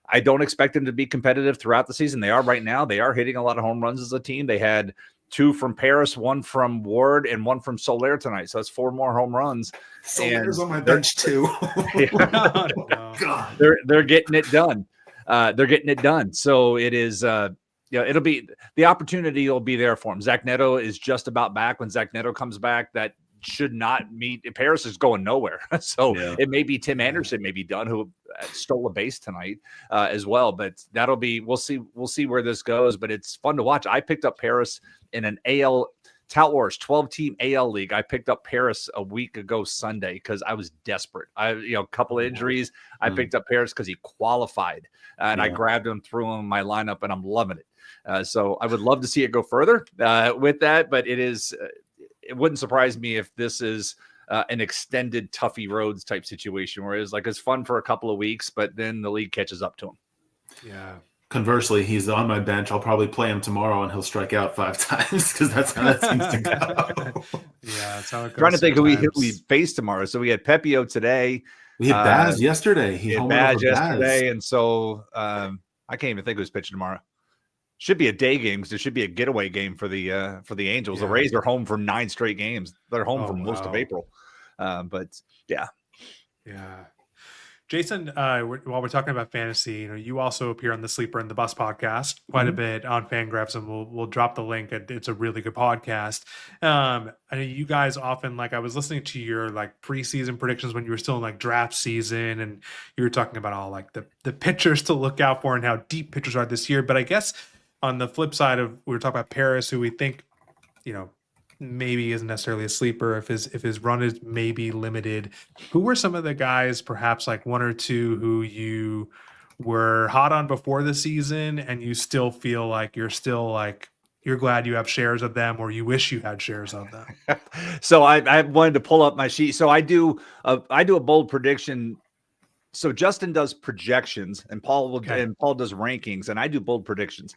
I don't expect them to be competitive throughout the season. They are right now. They are hitting a lot of home runs as a team. They had 2 from Paris, 1 from Ward, and 1 from Soler tonight. So that's 4 more home runs. Soler's on my bench too. Oh, no. God. They're getting it done. They're getting it done. So it is. It'll be the opportunity will be there for him. Zach Neto is just about back. When Zach Neto comes back, that should not meet. Paris is going nowhere. So it may be Tim Anderson, maybe done, who stole a base tonight as well. But that'll be. We'll see where this goes. But it's fun to watch. I picked up Paris in an AL Tout Wars 12-team AL league. I picked up Paris a week ago Sunday because I was desperate. A couple of injuries. I picked up Paris because he qualified, and I grabbed him, threw him in my lineup, and I'm loving it. So I would love to see it go further with that, but it is. It wouldn't surprise me if this is an extended Tuffy Rhodes type situation where it's fun for a couple of weeks, but then the league catches up to him. Yeah. Conversely, he's on my bench. I'll probably play him tomorrow, and he'll strike out 5 times because that's how that seems to go. Yeah, that's how it goes. Trying to think who we face tomorrow. So we had Pepio today. We had Baz yesterday. He had Baz yesterday, and so I can't even think who's pitching tomorrow. Should be a day game because there should be a getaway game for the Angels. The Rays are home for 9 straight games. They're home for most of April. But yeah. Jason, while we're talking about fantasy, you also appear on the Sleeper and the Bus podcast quite a bit on FanGraphs, and we'll drop the link. It's a really good podcast. I know you guys often, I was listening to your preseason predictions when you were still in draft season, and you were talking about all the pitchers to look out for and how deep pitchers are this year. But I guess on the flip side of, we were talking about Paris, who we think, maybe isn't necessarily a sleeper if his run is maybe limited. Who were some of the guys, perhaps 1 or 2, who you were hot on before the season and you still feel like you're glad you have shares of them, or you wish you had shares of them? So I wanted to pull up my sheet. So I do a bold prediction. So Justin does projections, and Paul does rankings, and I do bold predictions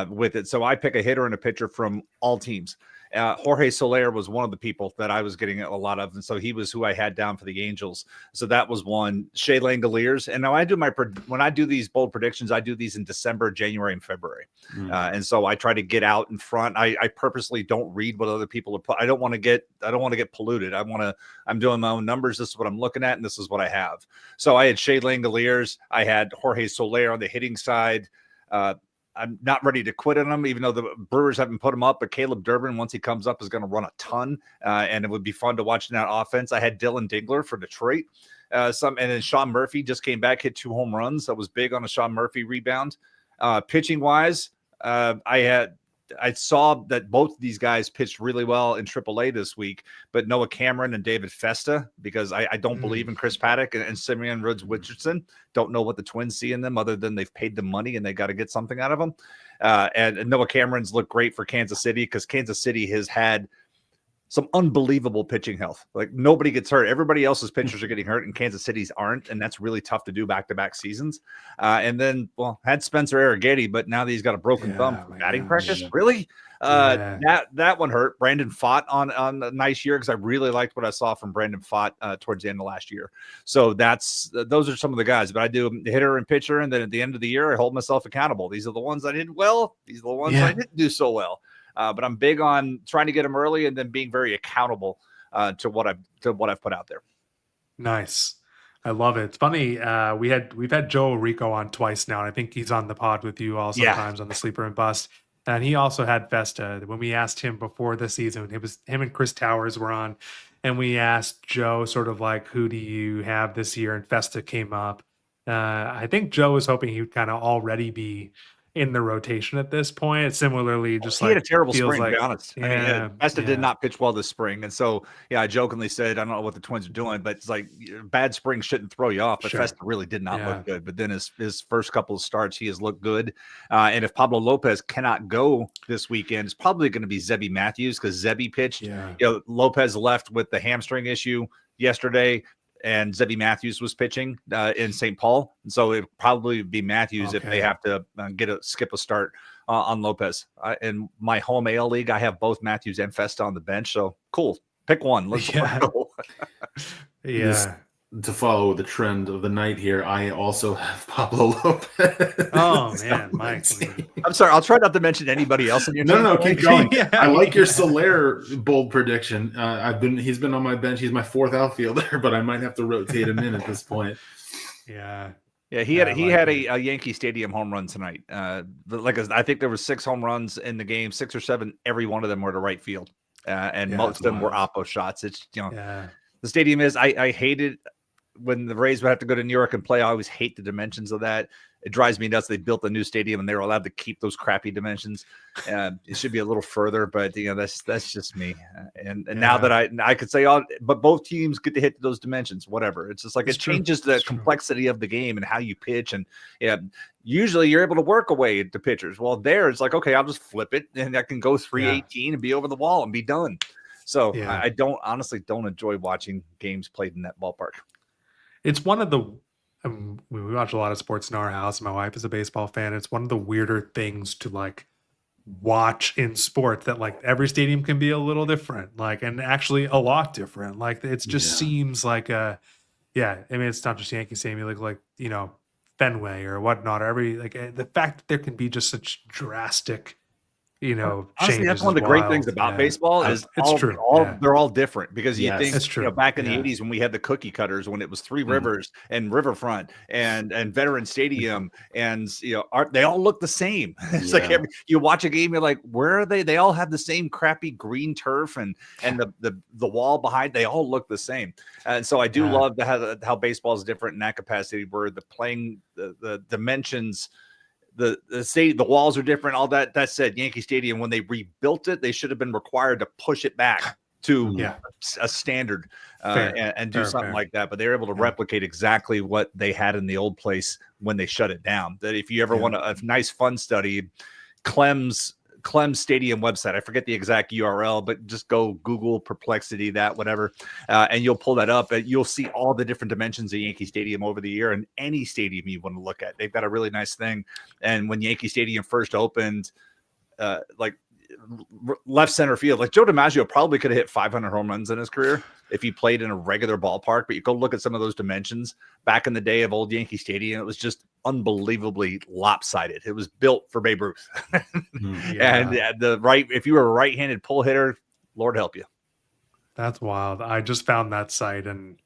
with it. So I pick a hitter and a pitcher from all teams. Jorge Soler was one of the people that I was getting a lot of, and so he was who I had down for the Angels. So that was one. Shea Langoliers, and now when I do these bold predictions, I do these in December, January, and February, and so I try to get out in front. I purposely don't read what other people are put. I don't want to get polluted. I'm doing my own numbers. This is what I'm looking at, and this is what I have. So I had Shea Langoliers. I had Jorge Soler on the hitting side. I'm not ready to quit on him, even though the Brewers haven't put him up. But Caleb Durbin, once he comes up, is going to run a ton, and it would be fun to watch in that offense. I had Dylan Dingler for Detroit, and then Sean Murphy just came back, hit 2 home runs. I was big on a Sean Murphy rebound. Pitching wise, I saw that both of these guys pitched really well in AAA this week, but Noah Cameron and David Festa, because I don't believe in Chris Paddock and Simeon Rhodes Richardson. Don't know what the Twins see in them other than they've paid them money and they got to get something out of them. And Noah Cameron's looked great for Kansas City because Kansas City has had some unbelievable pitching health. Nobody gets hurt. Everybody else's pitchers are getting hurt and Kansas City's aren't. And that's really tough to do back-to-back seasons. And then, had Spencer Arrighetti, but now that he's got a broken thumb from batting practice. Really? That one hurt. Brandon Pfaadt on a nice year because I really liked what I saw from Brandon Pfaadt towards the end of last year. So those are some of the guys. But I do hitter and pitcher, and then at the end of the year, I hold myself accountable. These are the ones I did well. These are the ones I didn't do so well. But I'm big on trying to get them early and then being very accountable to what I've put out there. Nice. I love it. It's funny. We've had Joe Rico on twice now, and I think he's on the pod with you all sometimes on the Sleeper and Bust. And he also had Festa. When we asked him before the season, it was him and Chris Towers were on, and we asked Joe sort of who do you have this year? And Festa came up. I think Joe was hoping he would kind of already be in the rotation at this point. Similarly, just he like had a terrible feels spring, to like be honest. I mean, Vesta did not pitch well this spring. And so, yeah, I jokingly said, I don't know what the Twins are doing, but it's like bad spring shouldn't throw you off. But Vesta really did not look good. But then his first couple of starts, he has looked good. And if Pablo Lopez cannot go this weekend, it's probably going to be Zebby Matthews because Zebby pitched. You know, Lopez left with the hamstring issue yesterday, and Zebby Matthews was pitching in St. Paul. And so it'd probably be Matthews if they have to skip a start on Lopez. In my home AL league, I have both Matthews and Festa on the bench. So cool. Pick one. Let's go. To follow the trend of the night here, I also have Pablo Lopez. Oh man, Mike. I'm sorry. I'll try not to mention anybody else in your team. No, keep going. I like your Soler bold prediction. He's been on my bench. He's my fourth outfielder, but I might have to rotate him in at this point. Yeah, he had a Yankee Stadium home run tonight. I think there were 6 home runs in the game, 6 or 7. Every one of them were to right field, and most of them were oppo shots. It's the stadium is. I hated when the Rays would have to go to New York and play. I always hate the dimensions of that. It drives me nuts. They built a new stadium and they were allowed to keep those crappy dimensions. It should be a little further, but that's just me. And now that I could say, but both teams get to hit those dimensions, whatever. It's just like it changes the complexity of the game and how you pitch. And usually you're able to work away at the pitchers. Well, there it's like, okay, I'll just flip it and I can go 318 and be over the wall and be done. So I honestly don't enjoy watching games played in that ballpark. It's one of the we watch a lot of sports in our house. My wife is a baseball fan. It's one of the weirder things to like watch in sports, that like every stadium can be a little different, like, and actually a lot different. Like it just seems like I mean, it's not just Yankee Stadium, like Fenway or whatnot. Or the fact that there can be just such drastic honestly, that's one of the great things about baseball is they're all different, because you think back in the 80s when we had the cookie cutters, when it was Three Rivers and Riverfront and Veteran Stadium, and they all look the same. It's like you watch a game, you're like, where are they? They all have the same crappy green turf and the wall behind. They all look the same. And so I do love how baseball is different in that capacity, where the dimensions, the walls are different, all that. That said, Yankee Stadium, when they rebuilt it, they should have been required to push it back to a standard and do something like that. But they were able to replicate exactly what they had in the old place when they shut it down. That if you ever want a nice fun study, Clem's Stadium website, I forget the exact URL, but just go Google Perplexity, whatever, and you'll pull that up, and you'll see all the different dimensions of Yankee Stadium over the year, and any stadium you want to look at. They've got a really nice thing. And when Yankee Stadium first opened, left center field, like Joe DiMaggio probably could have hit 500 home runs in his career if he played in a regular ballpark. But you go look at some of those dimensions back in the day of old Yankee Stadium, it was just unbelievably lopsided. It was built for Babe Ruth. And if you were a right-handed pull hitter, Lord help you. That's wild. I just found that site, and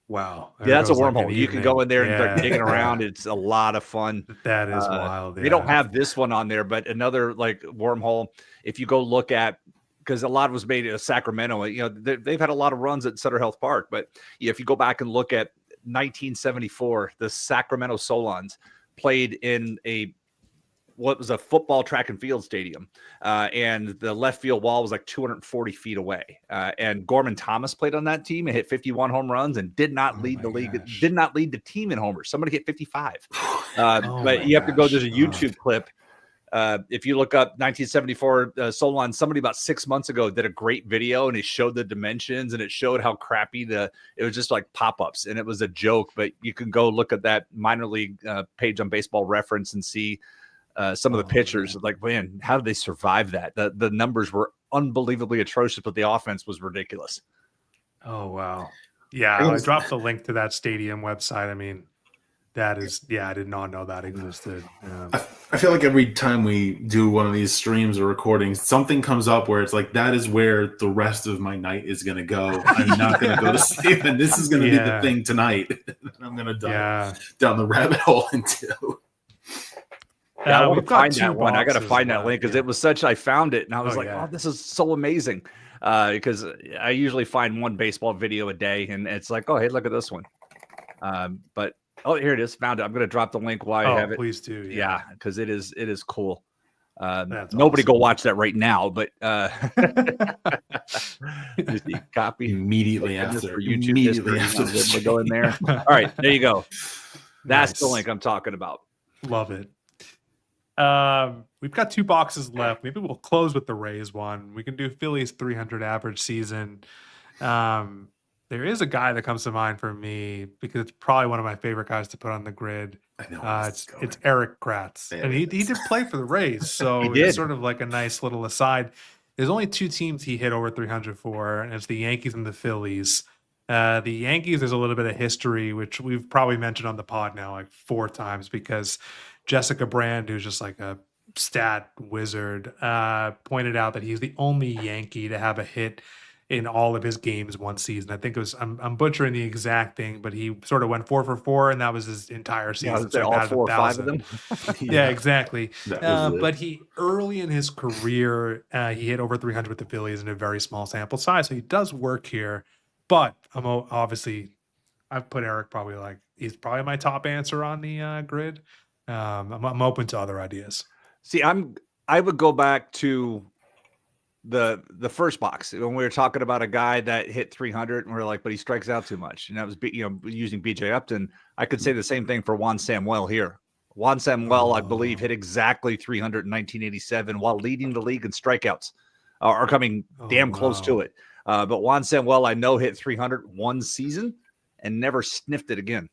wow. That's a wormhole. You can go in there and start digging around. It's a lot of fun. That is wild. We don't have this one on there, but another like wormhole, if you go look at, because a lot was made in Sacramento, they've had a lot of runs at Sutter Health Park, but if you go back and look at 1974, the Sacramento Solons played in what was a football track and field stadium, and the left field wall was like 240 feet away. And Gorman Thomas played on that team and hit 51 home runs and did not lead the league. Did not lead the team in homers. Somebody hit 55. But you have to go. There's a YouTube clip. If you look up 1974 Solon, somebody about 6 months ago did a great video, and it showed the dimensions, and it showed how crappy it was, just like pop-ups, and it was a joke. But you can go look at that minor league page on Baseball Reference and see some of the pitchers. Like, man, how did they survive that? The numbers were unbelievably atrocious, but the offense was ridiculous. Oh, wow. Yeah, I dropped the link to that stadium website. I mean, that is, I did not know that existed. I feel like every time we do one of these streams or recordings, something comes up where it's like, that is where the rest of my night is going to go. I'm not going to go to sleep, and this is going to be the thing tonight. I'm going to dive down the rabbit hole into. I want to find that one. I got to find that link, because it was such. I found it, and I was oh, this is so amazing. Because I usually find one baseball video a day, and it's like, oh, hey, look at this one. But Oh, here it is. Found it. I'm going to drop the link while I have it. Please do. Yeah, because it is cool. That's nobody awesome. go watch that right now, but copy immediately after. For YouTube immediately after we'll go in there. All right, there you go. That's the link I'm talking about. Love it. We've got 2 boxes left. Maybe we'll close with the Rays one. We can do Phillies 300 average season. There is a guy that comes to mind for me because it's probably one of my favorite guys to put on the grid. I know it's Eric Kratz, and he did play for the Rays, so it's sort of like a nice little aside. There's only 2 teams he hit over 300 for, and it's the Yankees and the Phillies. The Yankees, there's a little bit of history, which we've probably mentioned on the pod now like 4 times, because Jessica Brand, who's just like a stat wizard, pointed out that he's the only Yankee to have a hit in all of his games one season. I think it was, I'm butchering the exact thing, but he sort of went 4 for 4, and that was his entire season. So all 4 or 5 of them. Yeah, exactly. But he early in his career, he hit over 300 with the Phillies in a very small sample size, so he does work here. But I'm obviously, I've put Eric he's probably my top answer on the grid. I'm open to other ideas. See, I would go back to the first box when we were talking about a guy that hit 300 and we're like, but he strikes out too much. And that was, using BJ Upton. I could say the same thing for Juan Samuel here. Juan Samuel, I believe, hit exactly 300 in 1987 while leading the league in strikeouts, or coming damn close to it. But Juan Samuel, I know, hit 300 one season and never sniffed it again.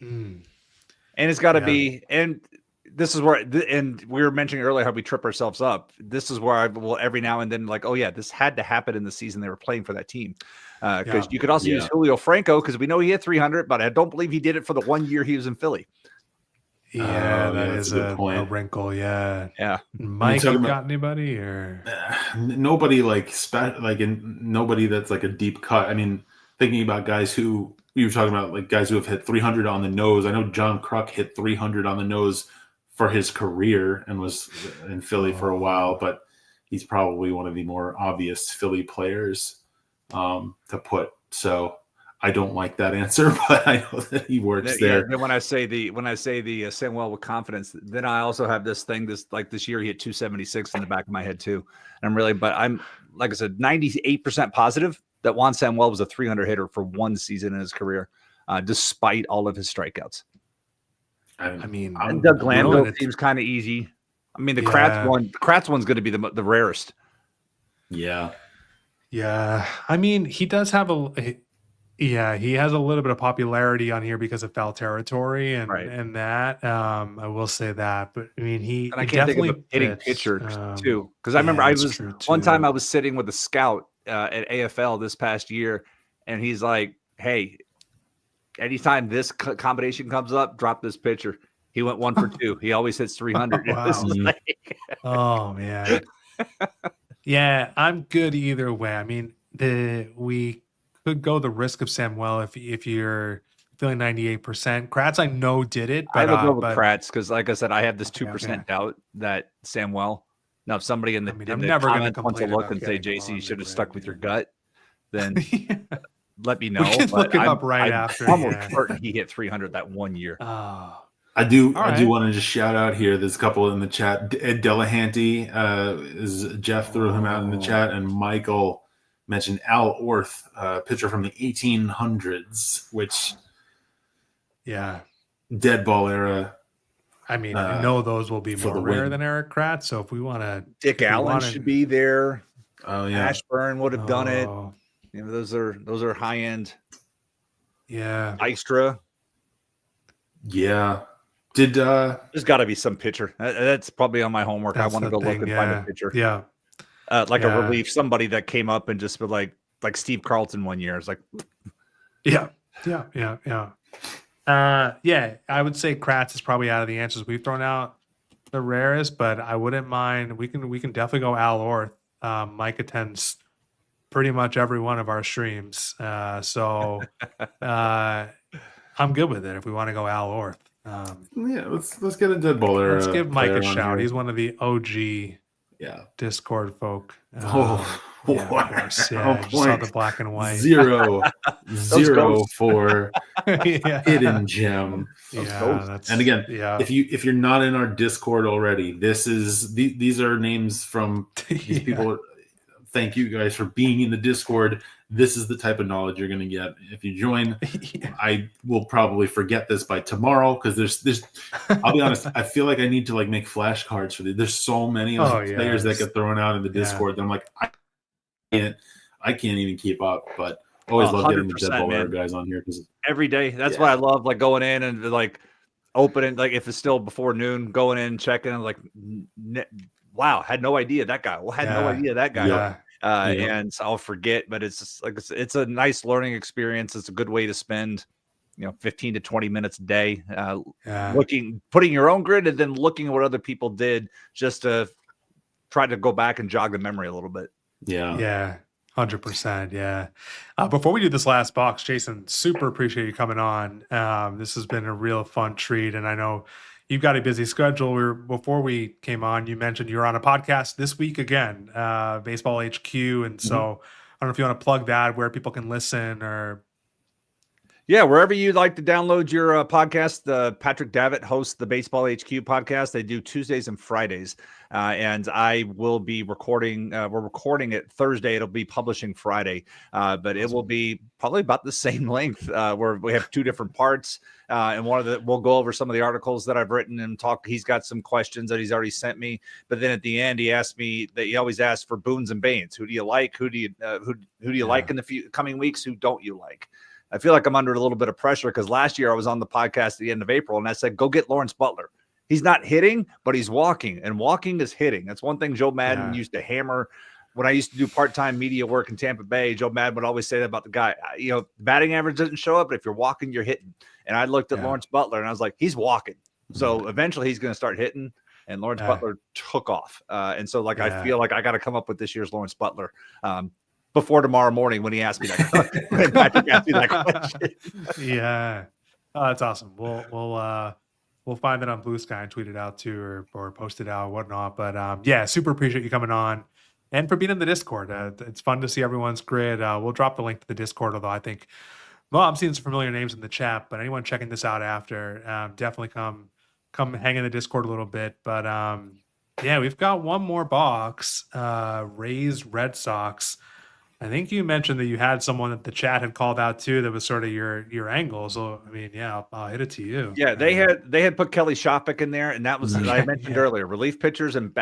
And it's got to be, and this is where, and we were mentioning earlier how we trip ourselves up. This is where I will every now and then like, oh yeah, this had to happen in the season they were playing for that team. Because you could also use Julio Franco, because we know he hit 300, but I don't believe he did it for the 1 year he was in Philly. Yeah, that is a wrinkle. Yeah. Mike, you got anybody or nobody nobody that's like a deep cut. I mean, thinking about guys who you were talking about, like guys who have hit 300 on the nose. I know John Kruk hit 300 on the nose for his career and was in Philly for a while, but he's probably one of the more obvious Philly players to put. So I don't like that answer, but I know that he works there. Then when I say the Samuel with confidence, then I also have this thing. This year he hit 276 in the back of my head too. And I'm really, but I'm like I said, 98% positive that Juan Samuel was a 300 hitter for one season in his career, despite all of his strikeouts. I mean, and Doug Glanville seems kind of easy. I mean, the Kratz one's going to be the rarest. Yeah. I mean, he does have he has a little bit of popularity on here because of foul territory and that. I will say that, but I mean, I can't think of a hitting pitcher too, because I remember one time I was sitting with a scout at AFL this past year, and he's like, "Hey, anytime this combination comes up, drop this pitcher." He went 1 for 2. He always hits 300. Wow. Oh man, yeah, I'm good either way. I mean, we could go the risk of Samuel if you're feeling 98%. Kratz, I know, did it. But, I would go with Kratz because, like I said, I have this 2% doubt that Samuel. Now, if somebody in the comments wants to look and say, JC, you should have stuck with your gut, then let me know. We can look it up after. I'm almost certain he hit 300 that 1 year. I do want to just shout out here. There's a couple in the chat. Ed Delahanty, Jeff threw him out in the chat, and Michael mentioned Al Orth, pitcher from the 1800s, which, dead ball era. I mean, I know those will be more rare than Eric Kratz. So if we want to, Dick Allen should be there. Oh yeah, Ashburn would have done it. You know, those are high end. Yeah, Istra. Yeah. There's got to be some pitcher. That's probably on my homework. I want to go look and find a pitcher. Yeah. Like a relief, somebody that came up and just be like Steve Carlton 1 year. It's like, yeah. I would say Kratz is probably out of the answers we've thrown out the rarest, but I wouldn't mind. We can definitely go Al Orth. Mike attends pretty much every one of our streams, so I'm good with it if we want to go Al Orth. Let's get a dead ball era. Let's give Mike a shout. He's one of the OG Discord folk. Of course. Yeah, just saw the black and white. 0 for Hidden gem. And again, if you're not in our Discord already, these are names from these people. Thank you guys for being in the Discord. This is the type of knowledge you're going to get if you join. I will probably forget this by tomorrow because there's. I'll be honest. I feel like I need to make flashcards for these. There's so many of the players that get thrown out in the Discord. That I'm like, I can't even keep up. But always love getting the RotoWire guys on here because every day. That's why I love going in and opening if it's still before noon, going in checking and wow, had no idea that guy. Well, had no idea that guy. And I'll forget, but it's just it's a nice learning experience. It's a good way to spend 15 to 20 minutes a day putting your own grid and then looking at what other people did just to try to go back and jog the memory a little bit. 100%. Before we do this last box, Jason, super appreciate you coming on. This has been a real fun treat, and I know you've got a busy schedule. Before we came on, you mentioned you're on a podcast this week again, Baseball HQ. And so I don't know if you want to plug that, where people can listen or. Yeah, wherever you'd like to download your podcast. Patrick Davitt hosts the Baseball HQ podcast. They do Tuesdays and Fridays. And I will be recording. We're recording it Thursday. It'll be publishing Friday. But it will be probably about the same length where we have two different parts. And we'll go over some of the articles that I've written and talk. He's got some questions that he's already sent me. But then at the end, he asked me that he always asks for boons and banes. Who do you like? Who do you like in the coming weeks? Who don't you like? I feel like I'm under a little bit of pressure because last year I was on the podcast at the end of April and I said, go get Lawrence Butler. He's not hitting, but he's walking, and walking is hitting. That's one thing Joe Madden used to hammer. When I used to do part-time media work in Tampa Bay, Joe Madden would always say that about the guy. Batting average doesn't show up, but if you're walking, you're hitting. And I looked at Lawrence Butler and I was like, he's walking. So eventually he's going to start hitting. And Lawrence Butler took off. And so I feel like I got to come up with this year's Lawrence Butler. Before tomorrow morning when he asked me that when Patrick asked me that question. That's awesome. We'll find that on Blue Sky and tweet it out too, or post it out or whatnot. But super appreciate you coming on and for being in the Discord. It's fun to see everyone's grid. We'll drop the link to the Discord, although I think I'm seeing some familiar names in the chat, but anyone checking this out after, definitely come hang in the Discord a little bit. But we've got one more box. Rays Red Sox. I think you mentioned that you had someone that the chat had called out too that was sort of your angle. So I mean, I'll hit it to you. Yeah, they had put Kelly Shopick in there, and that was I mentioned earlier. Relief pitchers and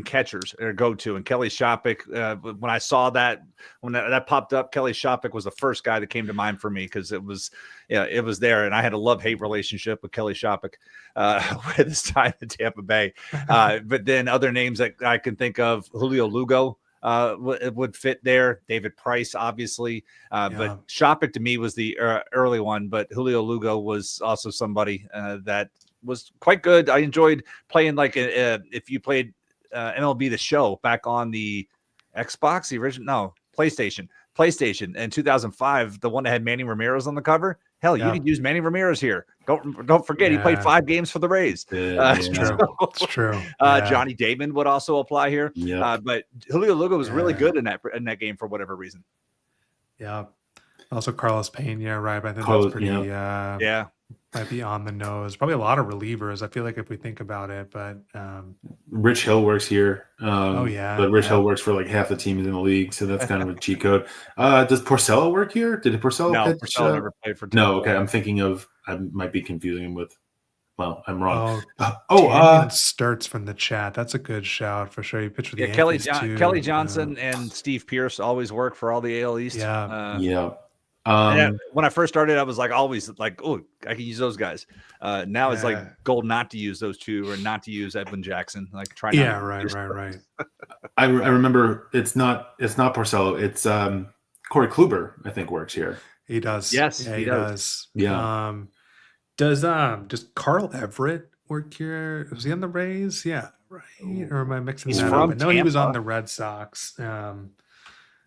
catchers are go-to. And Kelly Shopick, when I saw that that popped up, Kelly Shopick was the first guy that came to mind for me because it was there, and I had a love-hate relationship with Kelly Shopick with his time in Tampa Bay. But then other names that I can think of, Julio Lugo. Would fit there. David Price, obviously, but Shopick to me was the early one. But Julio Lugo was also somebody that was quite good. I enjoyed playing if you played MLB The Show back on the Xbox, the original PlayStation in 2005, the one that had Manny Ramirez on the cover. Hell, you could use Manny Ramirez here. Don't forget, he played 5 games for the Rays. It's true. Johnny Damon would also apply here. But Julio Lugo was really good in that game for whatever reason. Yeah. Also Carlos Pena, right? But I think that's pretty might be on the nose. Probably a lot of relievers, I feel like, if we think about it. But Rich Hill works here. But Rich Hill works for like half the teams in the league, so that's kind of a cheat code. Does Porcello work here? Did Porcello pitch? Porcello never played for Tampa. No, okay. I'm thinking of, I might be confusing him with, well, I'm wrong. Sturts from the chat. That's a good shout for sure. You pitched for the Yankees too. Kelly Johnson and Steve Pierce always work for all the AL East. When I first started, I was always like, oh, I can use those guys. Now it's like gold not to use those two or not to use Edwin Jackson. Like try. Yeah, right. I remember it's not Porcello. It's Corey Kluber, I think, works here. He does. Yes, he does. Yeah. Does Carl Everett work here? Was he on the Rays? Yeah, right. Or am I mixing that up? No, he was on the Red Sox. I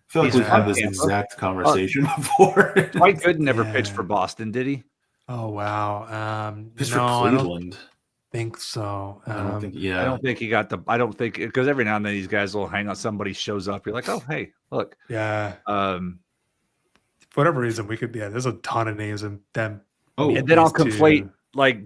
feel like we've had this exact conversation before. Dwight Gooden never pitched for Boston, did he? Oh wow. Pitched for Cleveland. I think so. I don't think he got the. I don't think because every now and then these guys will hang out. Somebody shows up. You're like, oh hey, look. Yeah. for whatever reason, we could. Yeah, there's a ton of names and them. Oh, And then I'll these conflate two. like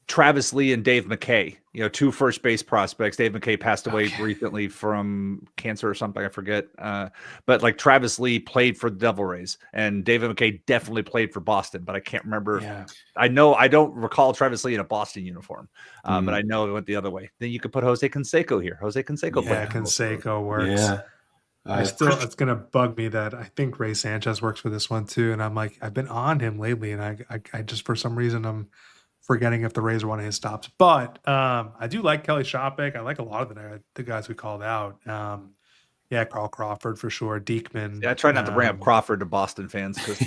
Travis Lee and Dave McKay, two first base prospects. Dave McKay passed away recently from cancer or something, I forget. But like Travis Lee played for the Devil Rays, and David McKay definitely played for Boston, but I can't remember. Yeah. I don't recall Travis Lee in a Boston uniform, but I know it went the other way. Then you could put Jose Canseco here. Jose Canseco. Yeah, Canseco works. Yeah. It's gonna bug me that I think Ray Sanchez works for this one too, and I'm like, I've been on him lately, and I just for some reason I'm forgetting if the Rays are one of his stops. But I do like Kelly Shopick. I like a lot of the guys we called out. Carl Crawford for sure. Diekman. Yeah, I try not to bring up Crawford to Boston fans because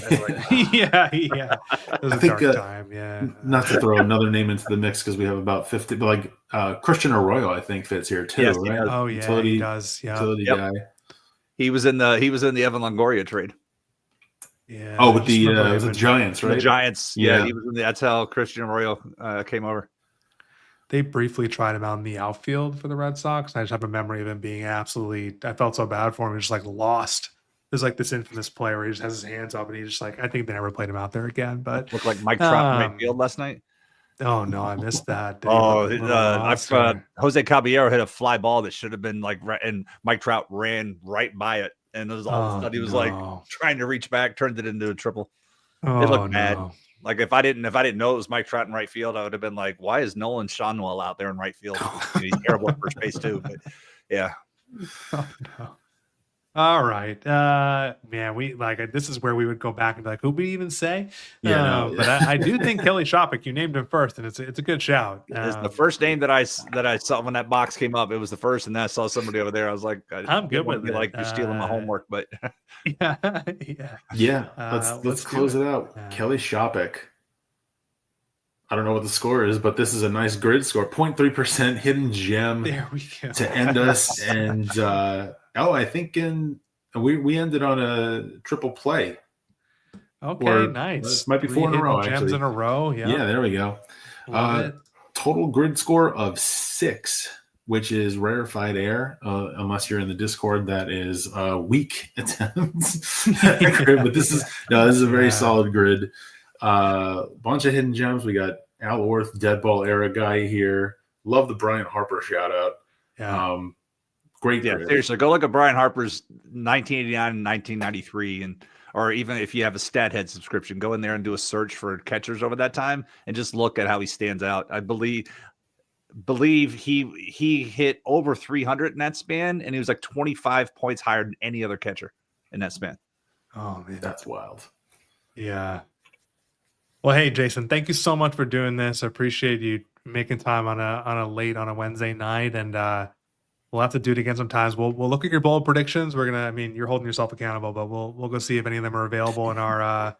yeah. It was a dark time. Yeah. Not to throw another name into the mix because we have about 50, but like Christian Arroyo, I think fits here too, yes, right? Oh yeah, he does. Yeah. Utility guy. He was in the Evan Longoria trade. Yeah. Oh, with the Giants, right? The Giants. Yeah, he was in that's how Christian Arroyo came over. They briefly tried him out in the outfield for the Red Sox. I just have a memory of him being absolutely. I felt so bad for him. He just like lost. There's like this infamous play where he just has his hands up and he just like. I think they never played him out there again. But looked like Mike Trout in right field last night. Oh no, I missed that. Jose Caballero hit a fly ball that should have been like, and Mike Trout ran right by it, and it was all of a sudden he was like trying to reach back, turned it into a triple. It looked bad. Like if I didn't know it was Mike Trout in right field, I would have been like, why is Nolan Schanuel out there in right field? He's terrible at first base too. But yeah. Oh, no. All right, man. We like this is where we would go back and be like, who we even say? But I do think Kelly Shopick. You named him first, and it's a good shout. It's the first name that I saw when that box came up. It was the first, and then I saw somebody over there. I was like, I'm good with it. Like you're stealing my homework, but yeah. Let's close it out. Kelly Shopick. I don't know what the score is, but this is a nice grid score. 0.3% hidden gem. There we go. To end us, and I think we ended on a triple play. Okay, nice. Might be 4 in a row. Gems actually. In a row. Yeah, there we go. Total grid score of 6, which is rarefied air, unless you're in the Discord. That is weak attempts. But this is a very solid grid. Bunch of hidden gems. We got Al Orth, dead ball era guy here. Love the Brian Harper shout out. Yeah. Great. Yeah, seriously, go look at Brian Harper's 1989 and 1993, or even if you have a StatHead subscription, go in there and do a search for catchers over that time and just look at how he stands out. I believe he hit over 300 in that span, and he was like 25 points higher than any other catcher in that span. Oh man, that's wild. Yeah. Well, hey Jason, thank you so much for doing this. I appreciate you making time on a Wednesday night, and we'll have to do it again sometimes. We'll look at your bold predictions. You're holding yourself accountable, but we'll go see if any of them are available in our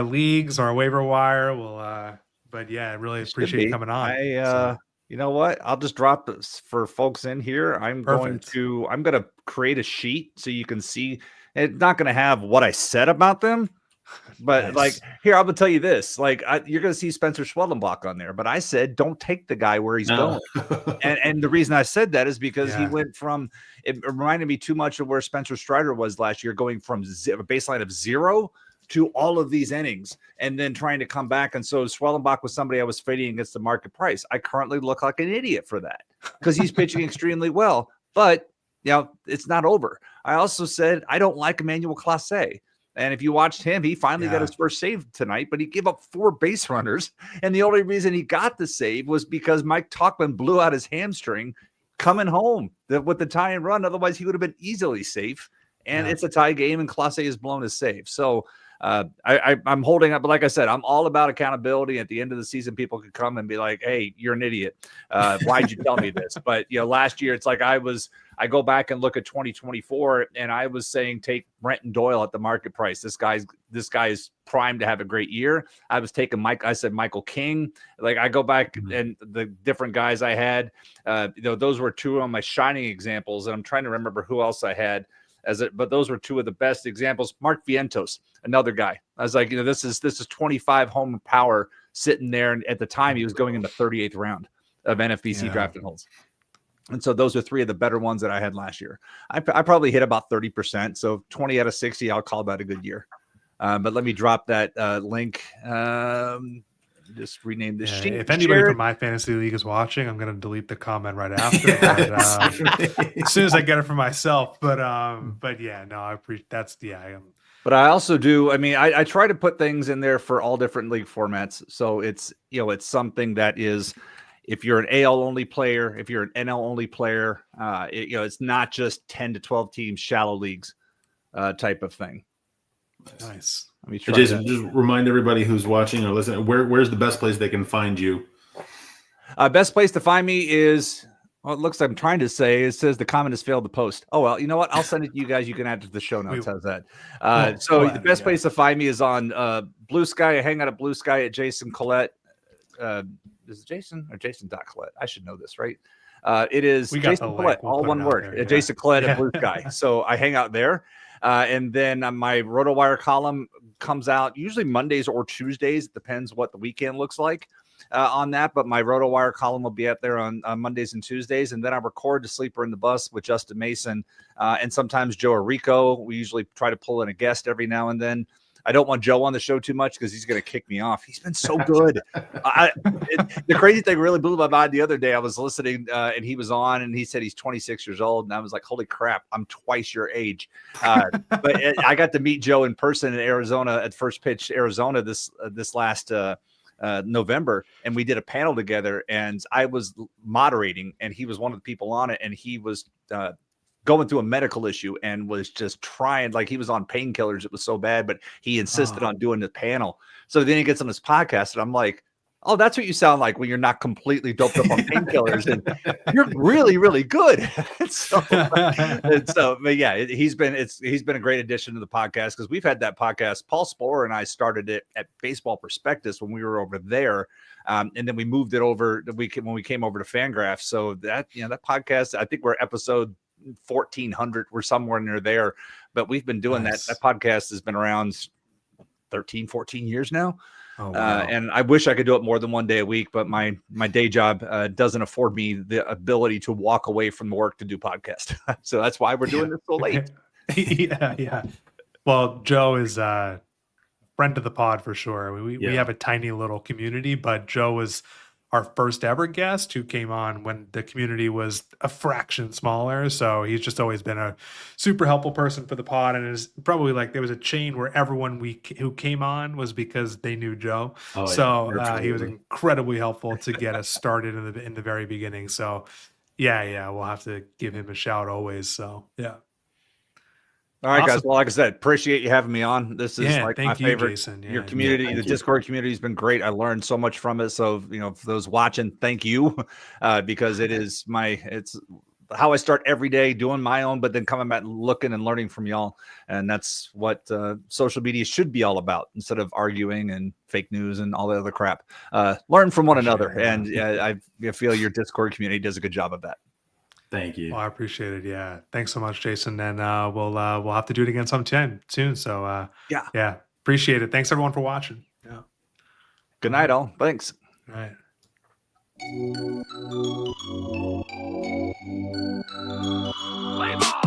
leagues, our waiver wire. But yeah, I really appreciate you coming on. You know what? I'll just drop this for folks in here. I'm going to create a sheet so you can see. It's not going to have what I said about them, but nice. Like here, I'm going to tell you this. Like you're going to see Spencer Schwellenbach on there, but I said don't take the guy where he's going. And the reason I said that is because he went from. It reminded me too much of where Spencer Strider was last year, going from a baseline of 0 to all of these innings and then trying to come back. And so Schwellenbach was somebody I was fading against the market price. I currently look like an idiot for that because he's pitching extremely well, but it's not over. I also said, I don't like Emmanuel Clase. And if you watched him, he finally got his first save tonight, but he gave up 4 base runners. And the only reason he got the save was because Mike Tauchman blew out his hamstring coming home with the tie and run. Otherwise he would have been easily safe. And it's a tie game and Clase has blown his save. So I'm holding up, but like I said, I'm all about accountability. At the end of the season, people could come and be like, "Hey, you're an idiot. Why'd you tell me this?" But last year, it's like I go back and look at 2024, and I was saying take Brenton Doyle at the market price. This guy's primed to have a great year. I was taking I said Michael King. Like I go back and the different guys I had, those were 2 of my shining examples, and I'm trying to remember who else I had. But those were 2 of the best examples. Mark Vientos, another guy. I was like, this is 25 home power sitting there. And at the time, he was going in the 38th round of NFBC drafted holds. And so those are 3 of the better ones that I had last year. I probably hit about 30%. So 20 out of 60, I'll call that a good year. But let me drop that link. Just rename this sheet. If anybody from my fantasy league is watching, I'm going to delete the comment right after. But, as soon as I get it for myself. But yeah, no, I appreciate that's But I also do. I mean, I try to put things in there for all different league formats. So it's it's something that is, if you're an AL only player, if you're an NL only player, it's not just 10 to 12 teams, shallow leagues type of thing. Nice. Jason, just remind everybody who's watching or listening, where's the best place they can find you? Best place to find me is, well, it looks like I'm trying to say, it says the comment has failed to post. Oh, well, you know what? I'll send it to you guys. You can add it to the show notes. How's that? The best place to find me is on Blue Sky. I hang out at Blue Sky at Jason Collette. Is it Jason or Jason.Collette? I should know this, right? It is Jason Collette, all one word. Jason Collette at Blue Sky. So I hang out there. And then my RotoWire column comes out usually Mondays or Tuesdays. It depends what the weekend looks like on that. But my RotoWire column will be out there on Mondays and Tuesdays. And then I record the Sleeper in the Bus with Justin Mason and sometimes Joe Arico. We usually try to pull in a guest every now and then. I don't want Joe on the show too much because he's going to kick me off. He's been so good. The crazy thing really blew my mind the other day. I was listening and he was on and he said he's 26 years old. And I was like, holy crap, I'm twice your age. But I got to meet Joe in person in Arizona at First Pitch, Arizona this last November. And we did a panel together and I was moderating and he was one of the people on it. And he was going through a medical issue and was just trying, like he was on painkillers. It was so bad, but he insisted on doing the panel. So then he gets on this podcast and I'm like, oh, that's what you sound like when you're not completely doped up on painkillers and you're really, really good. But yeah, he's been a great addition to the podcast because we've had that podcast. Paul Sporer and I started it at Baseball Prospectus when we were over there. And then we moved it over when we came over to FanGraphs. So that podcast, I think we're episode 1400, we're somewhere near there, but we've been doing that podcast has been around 13 14 years now. And I wish I could do it more than one day a week, but my day job doesn't afford me the ability to walk away from work to do podcast. So that's why we're doing this so late. Yeah Well, Joe is a friend of the pod for sure. We have a tiny little community, but Joe was our first ever guest who came on when the community was a fraction smaller. So he's just always been a super helpful person for the pod. And it's probably like there was a chain where everyone who came on was because they knew Joe. He was incredibly helpful to get us started in the very beginning. So yeah, we'll have to give him a shout always. So yeah. All right, guys. Well, like I said, appreciate you having me on. This is my favorite. Jason. Your community, the Discord community has been great. I learned so much from it. So, for those watching, thank you, because it's how I start every day doing my own, but then coming back and looking and learning from y'all. And that's what social media should be all about instead of arguing and fake news and all the other crap. Learn from one another. And I feel your Discord community does a good job of that. Thank you. Well, I appreciate it. Yeah. Thanks so much, Jason. And we'll have to do it again sometime soon. So yeah, appreciate it. Thanks everyone for watching. Yeah. Good night, all. Thanks. All right. Play ball.